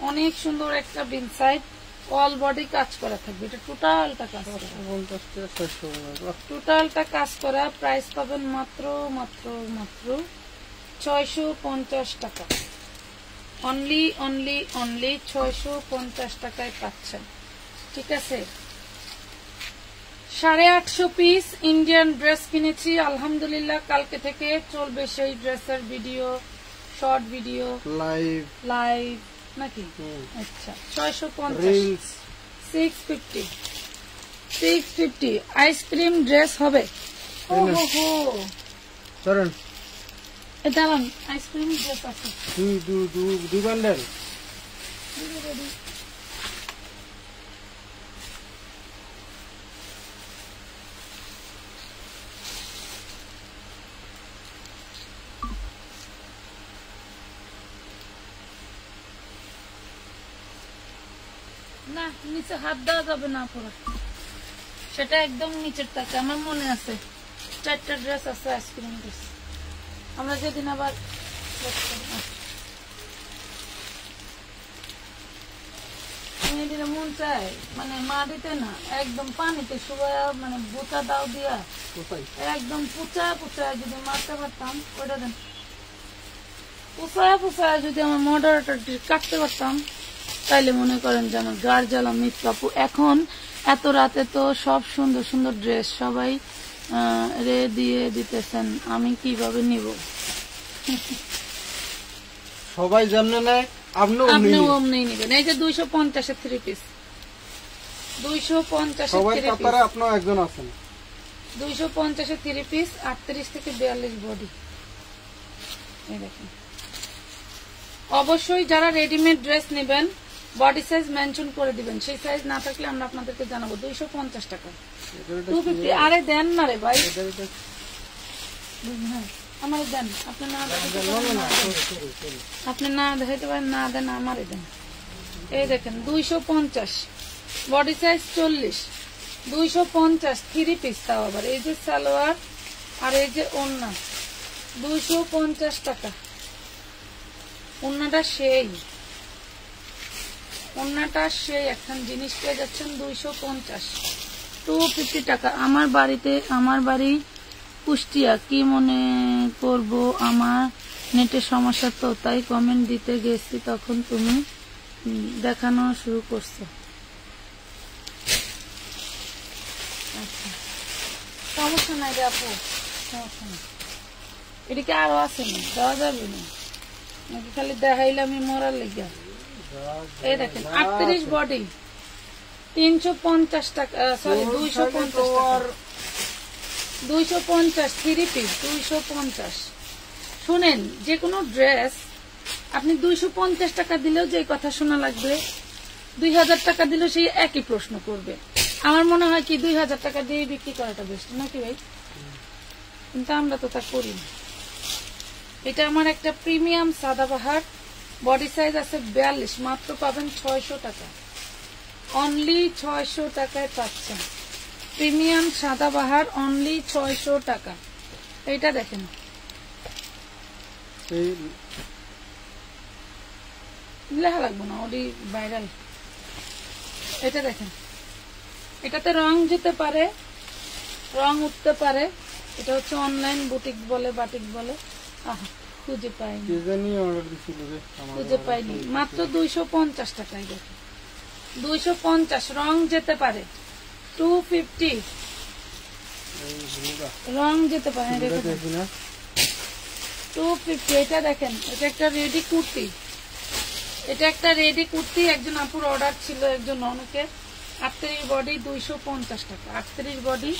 [SPEAKER 1] অনেক সুন্দর একটা বিন সাইড অল বডি কাজ করা থাকবে এটা টোটালটা কাজ করা 450 কাজ করা প্রাইস পাবেন মাত্র 650 টাকা অনলি 650 টাকায় পাচ্ছেন ঠিক আছে 850 পিস ইন্ডিয়ান ড্রেস কিনেছি আলহামদুলিল্লাহ কালকে থেকে চলবে সেই ড্রেসের ভিডিও শর্ট ভিডিও লাইভ নাকি আচ্ছা 650 650 আইসক্রিম ড্রেস হবে ওহো
[SPEAKER 2] চলেন
[SPEAKER 1] এটা আইসক্রিম ড্রেস আছে
[SPEAKER 2] দুই বান্ডেল
[SPEAKER 1] না নিচে হাত দেওয়া যাবে না পুরো সেটা একদম নিচের থাকে আমার মনে আছে 4টা ড্রেস আছে আইসক্রিম ড্রেস। আমরা যেদিন আবার মেয়েদের মন চায় মানে মা দিতে না, একদম পানিতে শুকায়া মানে বোতা দাও দিয়া একদম পুচায় পুচায় যদি মারতে পারতাম, ওটা দেন পুচায় পুচায় যদি আমার মডারেটর কাটতে পারতাম, তাইলে মনে করেন যে আমার গার জ্বালা মিটকাপু। এখন এত রাতে তো সব সুন্দর সুন্দর ড্রেস সবাই রে দিয়ে দিতেছেন, আমি কিভাবে নিব?
[SPEAKER 2] সবাই যেমন নেয় আপনিও
[SPEAKER 1] অমনি নিবেন। এই যে 250 3 পিস, 250
[SPEAKER 2] সবাই
[SPEAKER 1] 3 পিস,
[SPEAKER 2] কাতারে আপনিও একজন আছেন।
[SPEAKER 1] 250 3 পিস, 38 থেকে 42 বডি। এই দেখেন, অবশ্যই যারা রেডিমেড ড্রেস নেবেন বডি সাইজ মেনশন করে দিবেন, সেই সাইজ না থাকলে আমরা আপনাদেরকে জানাবো। 250 টাকা 250। আরে দেন না রে ভাই, হ্যাঁ আমার দেন, আপনি না দেখাইতে পারেন, না দেন আমারে দেন। এই দেখেন 250 বডি সাইজ 40, 250 3 পিস, তাও আবার এই যে সালোয়ার আর এই যে ওড়না, 250 টাকা। ওড়নাটা সেই এখন জিনিস পেয়ে যাচ্ছেন 250, 250 টাকা। আমার বাড়ি কুষ্টিয়া, কি মনে করব আমার নেটের সমস্যা তো, তাই কমেন্ট দিতে গেছি, তখন তুমি দেখানো শুরু করছো। আচ্ছা সমস্যা নাই রে আপু, সমস্যা নাই। এদিকে আরো আছে না, দেওয়া যাবে না নাকি খালি দেখাইলাম মরার লেগে? এই দেখেন 38 বডি 350 টাকা, সরি 250 টাকা, 250 3 পিস 250। শুনেন, যে কোনো ড্রেস আপনি 250 টাকা দিলেও যে কথা শোনা লাগবে, 2000 টাকা দিলেও সেই একই প্রশ্ন করবে। আমার মনে হয় কি 2000 টাকা দিয়ে বিক্রি করাটা বেস্ট নাকি ভাই? কিন্তু আমরা তো তা করি না। এটা আমার একটা প্রিমিয়াম সাদাবাহার, বডি সাইজ আছে 42, মাত্র পাবেন 600 টাকা, অনলি 600 টাকায় পাচ্ছেন প্রিমিয়াম সাদাবাহার, অনলি 600 টাকা। এইটা দেখেন, লেখা লাগবো না, ওটি ভাইরাল। এটা দেখেন, এটাতে রং যেতে পারে, রং উঠতে পারে। এটা হচ্ছে অনলাইন বুটিক বলে, বাটিক বলে। আহা খুঁজে পাইনি, খুঁজে পাইনি, মাত্র 250 টাকায় দেখেন, 250। রং যেতে পারে 250, রং যেতে পারে 250। এটা দেখেন, এটা একটা রেডি কুর্তি, এটা একটা রেডি কুর্তি, একজন আপুর অর্ডার ছিল, একজন অনেকের। 38 বডি 250 টাকা, 38 বডি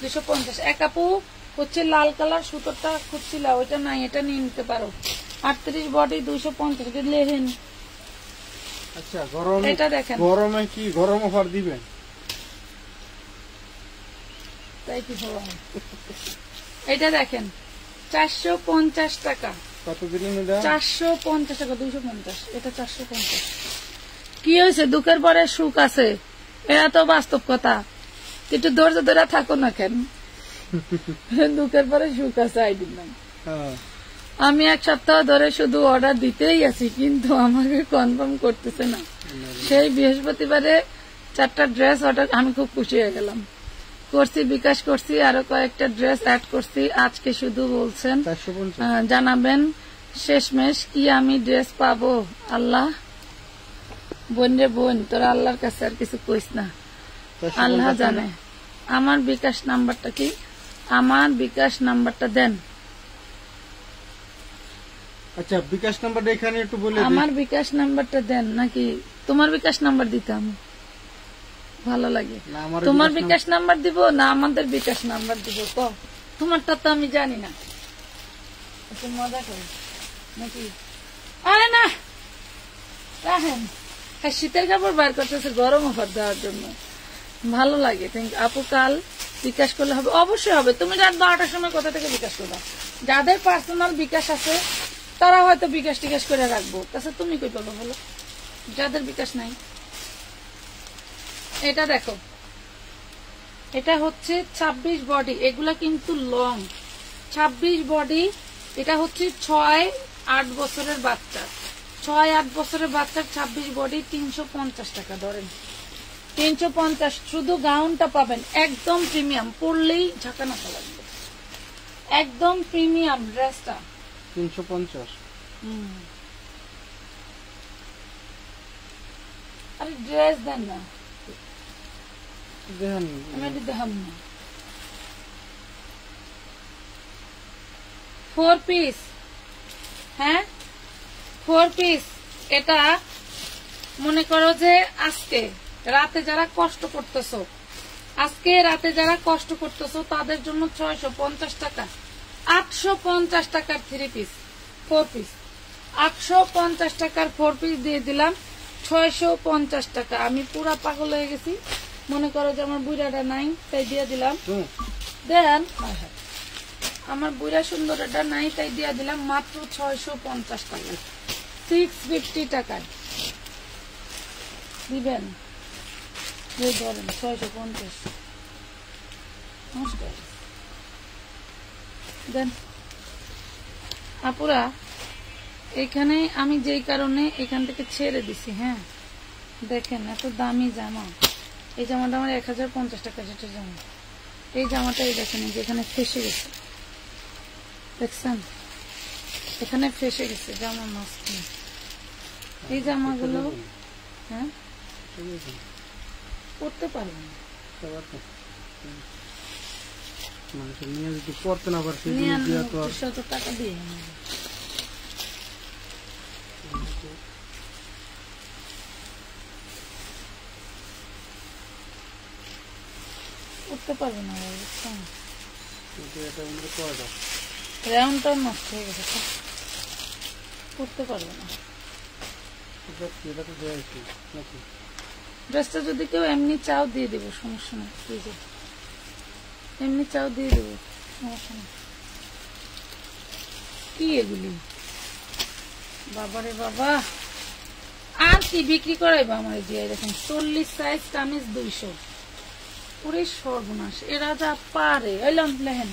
[SPEAKER 1] 250। এক আপু হচ্ছে লাল কালার সুতোটা খুঁজছিল, ওইটা নাই, এটা নিয়ে নিতে পারো। 38 বডি 250 লেহেন।
[SPEAKER 2] আচ্ছা গরম,
[SPEAKER 1] এটা দেখেন,
[SPEAKER 2] গরমে কি গরম অফার দিবেন?
[SPEAKER 1] তাই কি হওয়া? এটা দেখেন 450 টাকা,
[SPEAKER 2] কতদিন
[SPEAKER 1] 450 টাকা 250, এটা 450। কি হয়েছে? দুঃখের পরে সুখ আছে, এরা তো বাস্তব কথা। একটু ধৈর্য ধরে থাকো না কেন? দুঃখের পরে সুখ আছে আইডির নাম। আমি 1 সপ্তাহ ধরে শুধু অর্ডার দিতেই আছি, কিন্তু আমাকে কনফার্ম করতেছে না। সেই বৃহস্পতিবারে 4টা ড্রেস অর্ডার, আমি খুব খুশি হয়ে গেলাম, করছি, বিকাশ করছি, আরো কয়েকটা ড্রেস অ্যাড করছি। আজকে শুধু বলছেন জানাবেন শেষমেশ কি আমি ড্রেস পাবো? আল্লাহ, বোন রে বোন, তোরা আল্লাহর কাছে আর কিছু কইস না, আল্লাহ জানে। আমার বিকাশ নাম্বারটা কি? আমার বিকাশ নাম্বারটা দেন।
[SPEAKER 2] আচ্ছা বিকাশ নাম্বারটা এখানে একটু বলে দিন।
[SPEAKER 1] আমার বিকাশ নাম্বারটা দেন, নাকি তোমার বিকাশ নাম্বার দিতাম ভালো লাগে? তোমার বিকাশ নাম্বার দিব না আমাদের বিকাশ নাম্বার দিব? তো তোমারটা তো আমি জানি না, মজা করি নাকি? আরে না রাখেন, শীতের কাপড় বার করতেছে গরম অফার দেওয়ার জন্য, ভালো লাগে। আপু কাল বিকাশ করলে হবে? অবশ্যই হবে। তুমি রাত 12টার সময় কোথা থেকে বিকাশ করবা? যাদের পার্সোনাল বিকাশ আছে তারা হয়তো বিকাশ টিকাশ করে রাখবো, তাছাড়া তুমি কই পাবো বলো, যাদের বিকাশ নাই। এটা দেখো এটা হচ্ছে 26 বডি, এগুলা কিন্তু লং 26 বডি। এটা হচ্ছে 6-8 বছরের বাচ্চা, 6-8 বছরের বাচ্চার 26 বডি 350 টাকা ধরেন, 350। শুধু গাউনটা পাবেন একদম প্রিমিয়াম, পরলেই ঝাঁকানাকা লাগবে, একদম প্রিমিয়াম ড্রেসটা
[SPEAKER 2] 350।
[SPEAKER 1] আরে ড্রেস দেন না,
[SPEAKER 2] দেখেন
[SPEAKER 1] আমি এটা দেখাম না। 4 পিস, হ্যাঁ 4 পিস। এটা মনে করো যে আজকে রাতে যারা কষ্ট করতেছো, আজকে রাতে যারা কষ্ট করতেছো তাদের জন্য 650 টাকা, 850 টাকার 3 পিস 4 পিস, 850 টাকার 4 পিস দিয়ে দিলাম 650 টাকা। আমি পুরা পাগল হয়ে গেছি, মনে করো যে আমার বুড়াটা নাই তাই দিয়ে দিলাম। দেন আমার বুড়া সুন্দর এটা নাই তাই দিয়ে দিলাম মাত্র 650 টাকা, 650 টাকায় দিবেন। ধরেন 650 নমস্কার দেন আপুরা। এখানে আমি যেই কারণে এখান থেকে ছেড়ে দিছি, হ্যাঁ দেখেন এত দামি জামা, এই জামাটা আমার 1050 টাকা যেটা জামা, এই জামাটা এই দেখেন যেখানে ফেসে গেছে, দেখছেন এখানে ফেসে গেছে জামা মাঝখানে। এই জামাগুলো হ্যাঁ পড়তে পারবেন না,
[SPEAKER 2] মানুষের নিয়ে যদি পড়তে না পারছে
[SPEAKER 1] 9900 টাকা দিয়ে উঠতে পারবে না, বুঝছেন রাউন্ডটা নষ্ট হয়ে গেছে, উঠতে পারবে না। ড্রেসটা যদি কেউ এমনি চাও দিয়ে দেবো, সমস্যা নেই, এমনি চাও দিয়ে দেবো, সমস্যা নেই। কি এগুলি বাবারে বাবা, আর কি বিক্রি করাইবা আমার দিয়ে দেখেন 40 সাইজ কামিজ 200, পুরে সর্বনাশ। এরা যা পারে এলাম লেহেন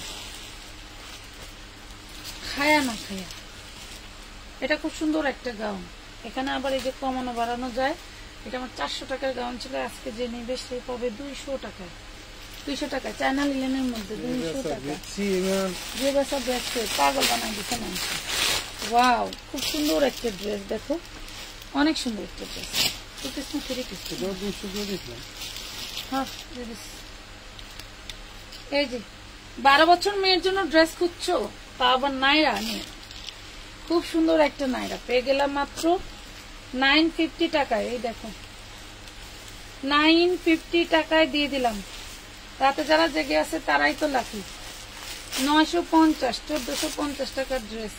[SPEAKER 1] খায়া না খায়া। এটা খুব সুন্দর একটা গাউন, এখানে আবার এই যে কমানো বাড়ানো যায়। এটা আমার 400 টাকার গাউন ছিল, আজকে যে নেবে সে পাবে 200 টাকায়, 200 টাকা চায়না লিলেনের মধ্যে 200 টাকা। যে বেসা দেখছে পাগল বানাই দিচ্ছে মানুষ। ওয়াও খুব সুন্দর একটা ড্রেস, দেখো অনেক সুন্দর একটা ড্রেস। এই যে 12 বছর মেয়ের জন্য ড্রেস খুঁজছো, তা আবার নাইরা নিয়ে, খুব সুন্দর একটা নাইরা পেয়ে গেলাম মাত্র 950 টাকায়। এই দেখো 950 টাকায় দিয়ে দিলাম। রাতে যারা জেগে আছে তারাই তো লাকি। 950, 1450 টাকার ড্রেস,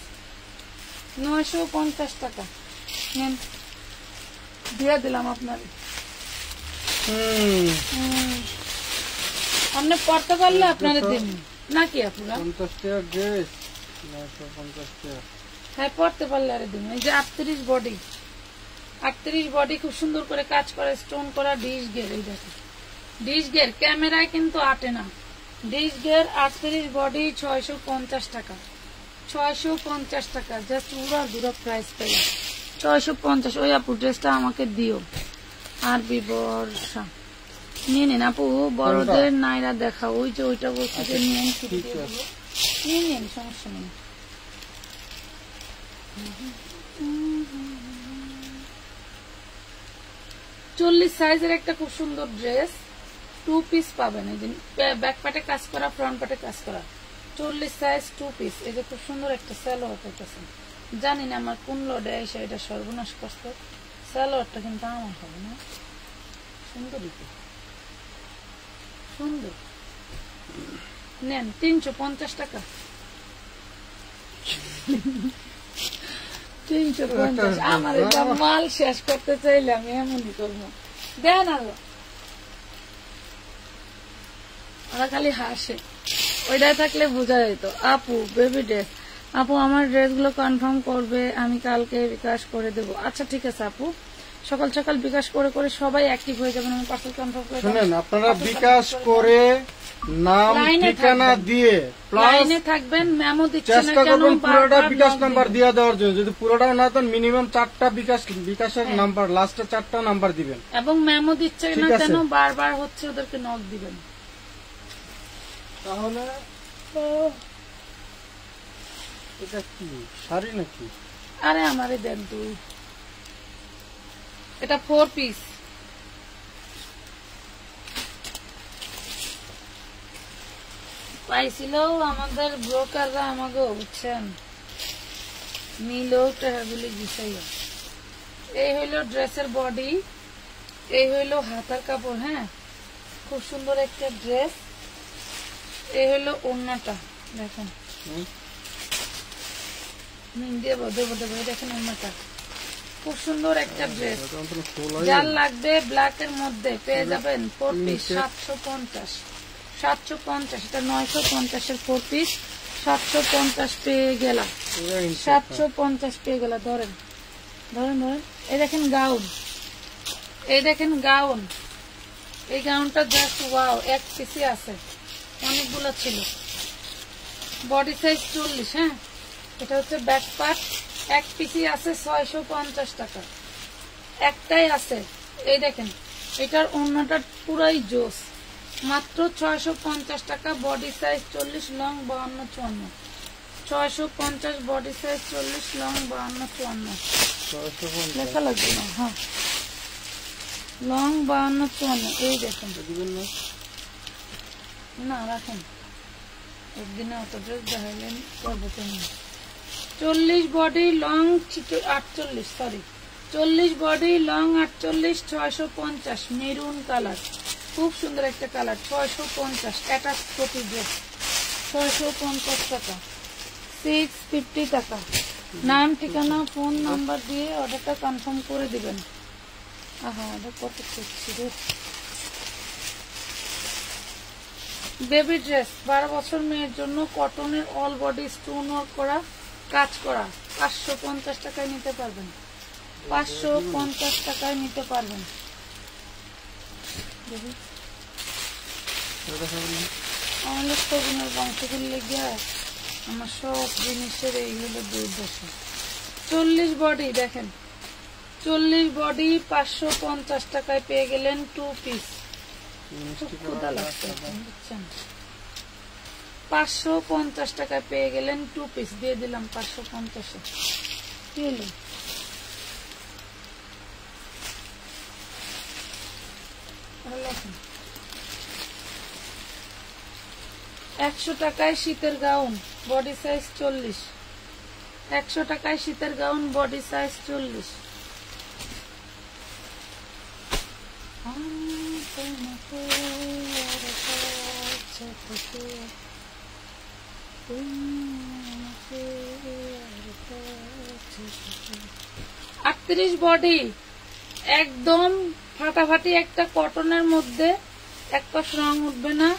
[SPEAKER 1] 950 টাকা নেন, দিয়ে দিলাম আপনার। আপনি পড়তে পারলে আপনারা দিন নাকি আপনারা
[SPEAKER 2] 50 টাকা ড্রেস 950 টাকা,
[SPEAKER 1] হ্যাঁ পড়তে পারলে আরে দিন। এই যে 38 বডি, 38 বডি খুব সুন্দর করে কাজ করা, স্টোন করা ডিশ গের। এই দেখো ডিশ গের, ক্যামেরায় কিন্তু আটে না। ডিশ গের 38 বডি 650 টাকা, 650 টাকা জাস্ট উড়া দুরা প্রাইস পাই 650। ওই আপু ড্রেসটা আমাকে দিও। আর বর্ষা নিয়ে নিন আপু, বড়দের নাইরা দেখা, ওই যে ওইটা বলছি যে নিয়ে নিন, সমস্যা নেই। চল্লিশ সাইজের একটা খুব সুন্দর ড্রেস 2 পিস পাবেন। এই যে ব্যাক পার্টে কাজ করা, ফ্রন্ট পার্টে কাজ করা, 40 সাইজ 2 পিস। এই যে খুব সুন্দর একটা সালোয়ার পাইতেছেন। জানি না আমার কোন লোডে এসে এটা সর্বনাশ করছে, সালোয়ারটা কিন্তু আমার হবে না, সুন্দরই তো সুন্দর। নেন 350 টাকা, 350। আমার এটা মাল শেষ করতে চাইলে আমি এমনই করবো। দেন আরো, ওরা খালি হাসে, ওইটাই থাকলে বোঝা যেত। আপু বেবি ড্রেস, আপু আমার ড্রেস গুলো কনফার্ম করবে, আমি কালকে বিকাশ করে দেবো। আচ্ছা ঠিক আছে আপু, সকাল সকাল বিকাশ করে করে সবাই অ্যাক্টিভ হয়ে যাবেন। আমি পার্সেল কনফার্ম করে
[SPEAKER 2] শুনেন, আপনারা বিকাশ করে নাম
[SPEAKER 1] লাইনে
[SPEAKER 2] ঠিকানা
[SPEAKER 1] থাকবেন।
[SPEAKER 2] দিয়ে প্লাস
[SPEAKER 1] লাইনে থাকবেন, মেমো দিচ্ছে না
[SPEAKER 2] চেষ্টা
[SPEAKER 1] কেন,
[SPEAKER 2] করবেন পুরোটা
[SPEAKER 1] বারবার
[SPEAKER 2] বিকাশ
[SPEAKER 1] knock
[SPEAKER 2] নাম্বার
[SPEAKER 1] দিবেন।
[SPEAKER 2] দিয়ে দেওয়ার জন্য। যদি পুরোটাও না দেন মিনিমাম 4টা বিকাশের নাম্বার, লাস্টে 4টা নাম্বার দিবেন।
[SPEAKER 1] এবং মেমো দিচ্ছে না
[SPEAKER 2] ঠিক আছে।
[SPEAKER 1] কেন, বারবার হচ্ছে ওদেরকে নক দিবেন।
[SPEAKER 2] তাহলে এটা কি শাড়ি নাকি?
[SPEAKER 1] আরে আমারে দেন তুই, এটা 4 পিস। পাইছিল আমাদের ব্রোকাররা আমাকে, বুঝছেন, নিলেও টাকাগুলি গুছাইয়া। এই হইলো ড্রেসের বডি, এই হইলো হাতার কাপড়। হ্যাঁ, খুব সুন্দর একটা ড্রেস। এই হইলো ওড়নাটা, দেখেন দিয়ে দেবো দেখেন ওড়নাটা, খুব সুন্দর একটা ড্রেস। যার লাগবে ব্ল্যাক এর মধ্যে পেয়ে যাবেন 4 পিস 750। 750, এটা 950 4 পিস, 750 পেয়ে গেলাম। 750 পেয়ে গেলাম। ধরেন ধরেন ধরেন, এই দেখেন গাউন, এই দেখেন গাউন। এই গাউনটা জাস্ট ওয়াও, 1 পিসই আছে, অনেকগুলো ছিল। Body size 40। হ্যাঁ, এটা হচ্ছে ব্যাক পার্ট, 1 পিসই আছে, 650 টাকা একটাই আছে। এই দেখেন, এটার ওড়নাটা পুরাই জোস, মাত্র 650 টাকা। Body size 40, long 52 54। 650 body size 40, long 52 54 লেখা লাগবে না। হ্যাঁ, লং 52 54। এই দেখেন, না রাখেন, একদিনে অত ড্রেস দেখাইলেন করবো কেমন। 40 body long 48, sorry 40 body long 48, 650, maroon colour, খুব সুন্দর একটা কালার। 650 অ্যাটাচ প্রতি ড্রেস, 650 টাকা, 650 টাকা। নাম ঠিকানা ফোন নাম্বার দিয়ে অর্ডারটা কনফার্ম করে দিবেন। আহা, অর্ডার কত করছি রে। বেবি ড্রেস 12 বছর মেয়ের জন্য, কটনের, অল বডি স্টোন ওয়ার্ক করা, কাজ করা, 550 টাকায় নিতে পারবেন। 550 টাকায় নিতে পারবেন। আমাদের সগুনের বংশগুলি লেগে আমার সব জিনিসের এই হলো দুর্দশা। 40 বডি দেখেন, 40 বডি 550 টাকায় পেয়ে গেলেন 2 পিস। খুব ক্ষুধা লাগছে, বুঝছেন। 550 টাকায় পেয়ে গেলেন 2 পিস, দিয়ে দিলাম 550-এ। কি হলো? লেখেন 100 টাকায় শীতের গাউন, বডি সাইজ 40। 100 টাকায় শীতের গাউন, বডি সাইজ 40। আটত্রিশ বডি, একদম ফাটাফাটি একটা কটনের মধ্যে, এক পাশ রং উঠবে না,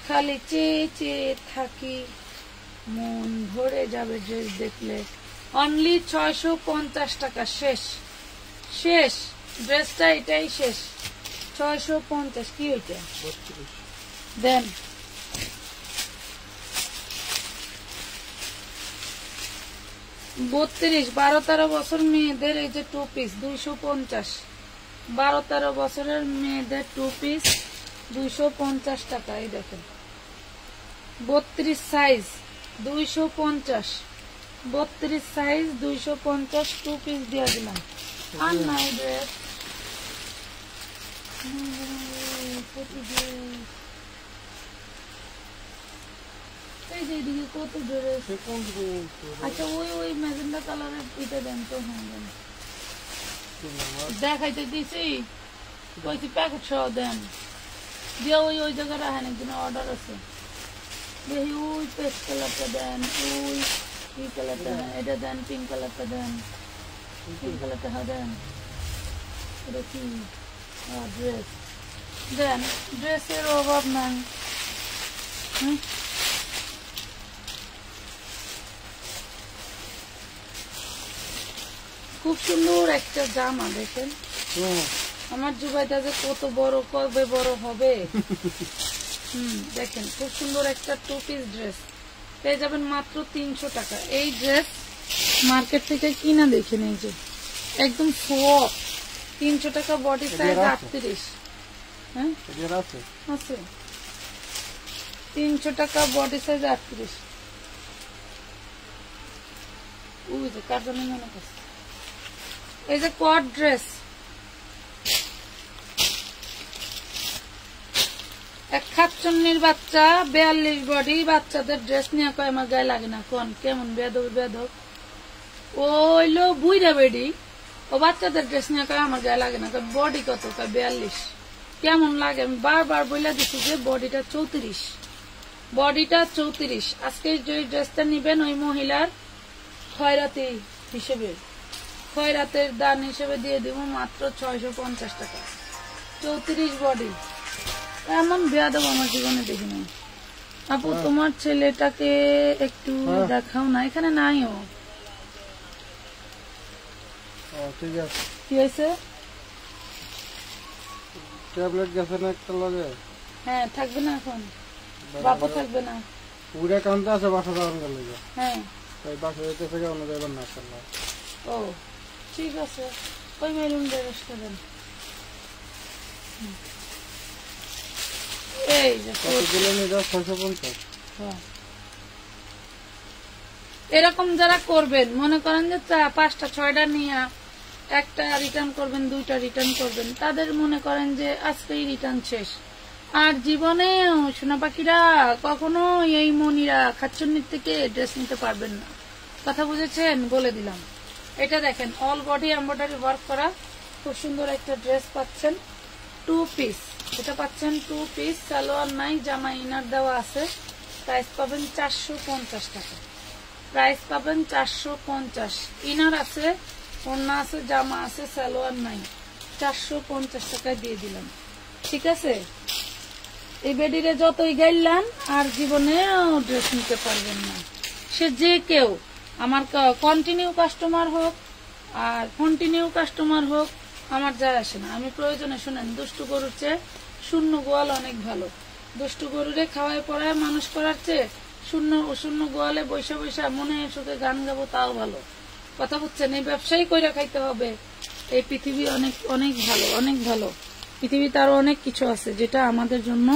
[SPEAKER 1] খালি চেয়ে চেয়ে থাকি, মন ভরে যাবে ড্রেস দেখলে। অনলি 650 টাকা। শেষ শেষ, ড্রেসটা এটাই শেষ। 650। কি ওইটা দেন? 32 12-13 বছর মেয়েদের এই যে 2 পিস 250। 12-13 বছরের মেয়েদের 2 পিস 250 টাকা। এই দেখেন 32 সাইজ 250, 32 সাইজ 250, 2 পিস দিয়ে দিলাম। আর নাই ড্রেস, এই যে এদিকে কত ড্রেস। আচ্ছা, ওই ম্যাজেন্ডা কালারের এটা দেন তো। হ্যাঁ দেন, দেখাইতে দিছি, কইছি প্যাকেট সহ দেন। দিয়ে ওই জায়গায় রাখেন, একদিন অর্ডার আছে। দেখি ওই পেস্ট কালারটা দেন, ওই এই কালারটা, এটা দেন, পিঙ্ক কালারটা দেন, পিঙ্ক কালারটা দেন। এটা কি ড্রেস দেন, ড্রেসের অভাব নাই। খুব সুন্দর একটা জামা দেখেন, আমার জুবাইদা যে কত বড়, কবে বড় হবে। দেখেন খুব সুন্দর একটা 2 পিস ড্রেস পেয়ে যাবেন মাত্র 300 টাকা। এই ড্রেস মার্কেট থেকে কিনা দেখেন, এই যে একদম সফট, 300 টাকা। Body size 38। হ্যাঁ আছে 300 টাকা, বডি সাইজ 38। ওই যে কার জন্য মনে করছে, এই যে কোয়াড ড্রেস, এক খাচ্চন্নির বাচ্চা 42 বডি, বাচ্চাদের ড্রেস নিয়ে কয় আমার গায়ে লাগে না। কোন কেমন বেদব বেদব, ওইলো বুইরা বেডি, ও বাচ্চাদের ড্রেস নিয়ে কয় আমার গায়ে লাগে না। বডি কত? কয় 42। কেমন লাগে? আমি বারবার বলে দিচ্ছি যে বডিটা 34, বডিটা 34। আজকে যে ড্রেসটা নিবেন ওই মহিলার খয়রাতি হিসেবে, খয়রাতের দান হিসেবে দিয়ে দিব মাত্র 650 টাকা। 34 বডি, এমন বেয়াদব আমার জীবনে দেখি নাই। আপু তোমার ছেলেটাকে একটু দেখাও না, এখানে নাই। ও
[SPEAKER 2] ঠিক আছে,
[SPEAKER 1] কি হয়েছে?
[SPEAKER 2] ট্যাবলেট গেছে না একটা লাগে?
[SPEAKER 1] হ্যাঁ থাকবে না, এখন বাপও থাকবে না।
[SPEAKER 2] পুরা কান্তা আছে বাসা যাওয়ার গেলে।
[SPEAKER 1] হ্যাঁ
[SPEAKER 2] তাই বাসা যেতে থেকে অন্য যাবেন না করলাম।
[SPEAKER 1] ও ঠিক আছে, ওই মেরুন ড্রেসটা দেন। এই যে
[SPEAKER 2] কতগুলো নিয়ে যাও? 650।
[SPEAKER 1] এরকম যারা করবেন, মনে করেন যে 5টা 6টা নিয়ে একটা রিটার্ন করবেন, 2টা রিটার্ন করবেন, তাদের মনে করেন যে আজকেই রিটার্ন শেষ। আর জীবনে সোনা পাখিরা কখনো এই মনিরা খাচ্চন্নির থেকে ড্রেস নিতে পারবেন না। কথা বুঝেছেন? বলে দিলাম। এটা দেখেন অল বডি এমব্রয়ডারি ওয়ার্ক করা খুব সুন্দর একটা ড্রেস পাচ্ছেন, 2 পিস। এটা পাচ্ছেন 2 পিস, সালোয়ার নাই, জামা ইনার দেওয়া আছে। প্রাইস পাবেন 450 টাকা। প্রাইস পাবেন 450। ইনার আছে, ওড়না আছে, জামা আছে, সালোয়ার নাই। 450 টাকায় দিয়ে দিলাম। ঠিক আছে? এই বেডিরে যতই গাইলাম আর জীবনে ড্রেস নিতে পারবেন না। সে যে কেউ, আমার কন্টিনিউ কাস্টমার হোক আর কন্টিনিউ কাস্টমার হোক, আমার যায় আসে না। আমি প্রয়োজনে শুনেন, দুষ্টু গরুর চেয়ে শূন্য গোয়াল অনেক ভালো। দুষ্টু গরুরে খাওয়ায় পড়ায় মানুষ করার চেয়ে শূন্য গোয়ালে বৈশা বৈশা মনে সুখে গান গাবো, তাও ভালো। কথা বুঝছেন? এই ব্যবসায়ী কইরা খাইতে হবে। এই পৃথিবী অনেক অনেক ভালো, অনেক ভালো। পৃথিবীতে আরো অনেক কিছু আছে যেটা আমাদের জন্য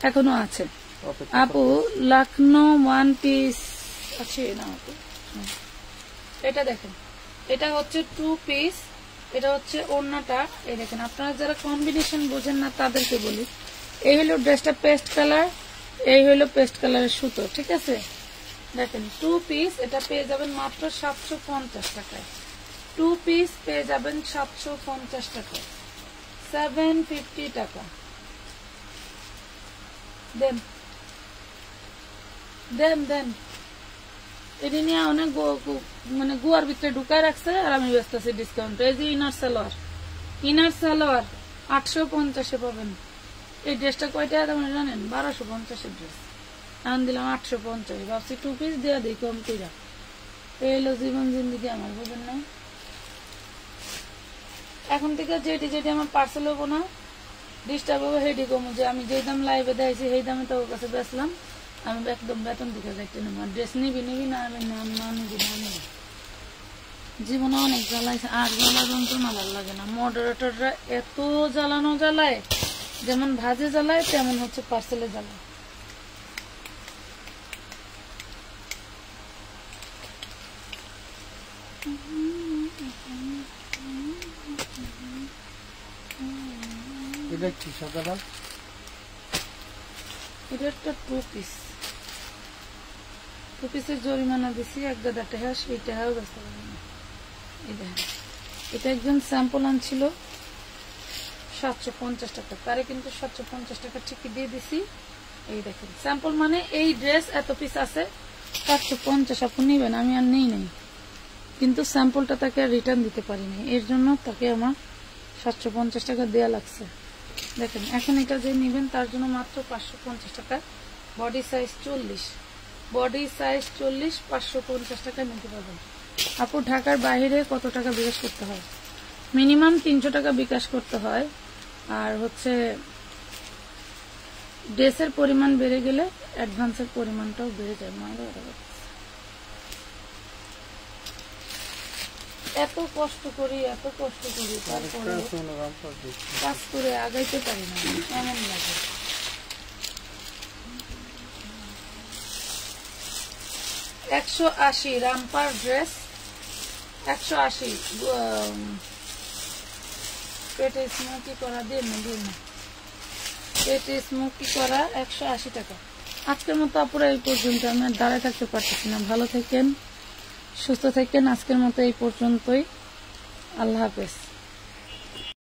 [SPEAKER 1] এখনো আছে। আপু লখনৌ 1 পিস আছে না আপু? এটা দেখেন, এটা হচ্ছে 2 পিস, এটা হচ্ছে ওড়নাটা। এই দেখেন, আপনারা যারা কম্বিনেশন বোঝেন না তাদেরকে বলি, এই হলো ড্রেসটা পেস্ট কালার, এই হলো পেস্ট কালারের সুতো। ঠিক আছে? দেখেন 2 পিস, এটা পেয়ে যাবেন মাত্র 750 টাকায়। 2 পিস পেয়ে যাবেন 750 টাকায়, 750 টাকা। দেন দেন দেন। এটি নিয়ে অনেক মানে গুয়ার ভিতরে ঢুকায় রাখছে আর আমি ব্যস্ত আছি ডিসকাউন্ট। এই যে ইনার সালোয়ার 850 পাবেন। এই ড্রেসটা কয়টা আপনারা জানেন? 1250 ড্রেস। এখন দিলাম 850। ভাবছি 2 পিস দেওয়া দিই কম কইরা। এই হলো জীবন জিন্দিগি আমার, বুঝেন না? এখন থেকে যেটি আমার পার্সেল হবো না, ডিস্টার্ব হবো, হেডি কমো, যে আমি যেই দাম লাইভে দেখাইছি সেই দামে তো ওর কাছে বেচলাম, আমি একদম বেতন দিকে যাইতে নেব। ড্রেস নিবি না, আমি না নিবি। জীবনে অনেক জ্বালাইছে, আর জ্বালা যন্ত্রণা ভালো লাগে না। মডারেটররা এত জ্বালানো জ্বালায়, যেমন ভাজে জ্বালায় তেমন হচ্ছে পার্সেলে জ্বালায়।
[SPEAKER 2] এটা কি সাদাটা?
[SPEAKER 1] এটা একটা 2 পিস। 2 পিসের জরিমানা দিছি 1 গাদা টাকা, সেই টাকাও ব্যস্ত পারবে না। এটা একজন স্যাম্পল আনছিল 750 টাকা, তারে কিন্তু 750 টাকা ঠিকই দিয়ে দিছি। এই দেখেন স্যাম্পল, মানে এই ড্রেস এত পিস আছে 750 আপনি নিবেন, আমি আর নেই নাই, কিন্তু স্যাম্পলটা তাকে রিটার্ন দিতে পারি নাই, এর জন্য তাকে আমার 750 টাকা দেয়া লাগছে। দেখেন এখন এটা যে নিবেন তার জন্য মাত্র 550 টাকা। বডি সাইজ 40, 550 টাকা নিতে পারবেন। আপু ঢাকার বাইরে কত টাকা বিকাশ করতে হয়? মিনিমাম 300 টাকা বিকাশ করতে হয়। আর হচ্ছে ড্রেসের পরিমাণ বেড়ে গেলে অ্যাডভান্সের পরিমাণটাও বেড়ে যায়। এত কষ্ট করি তারপরে কাজ করে আগাইতে পারি না, এমন লাগে। 180 রামপার ড্রেস, 180 পেটে স্মোকি করা দিয়ে না পেটে স্মোকি করা 180 টাকা। আজকের মতো আপুরা এই পর্যন্ত, আমি আর দাঁড়ায় থাকতে পারতেছি না। ভালো থাকেন, সুস্থ থাকেন। আজকের মতো এই পর্যন্তই। আল্লাহ হাফেজ।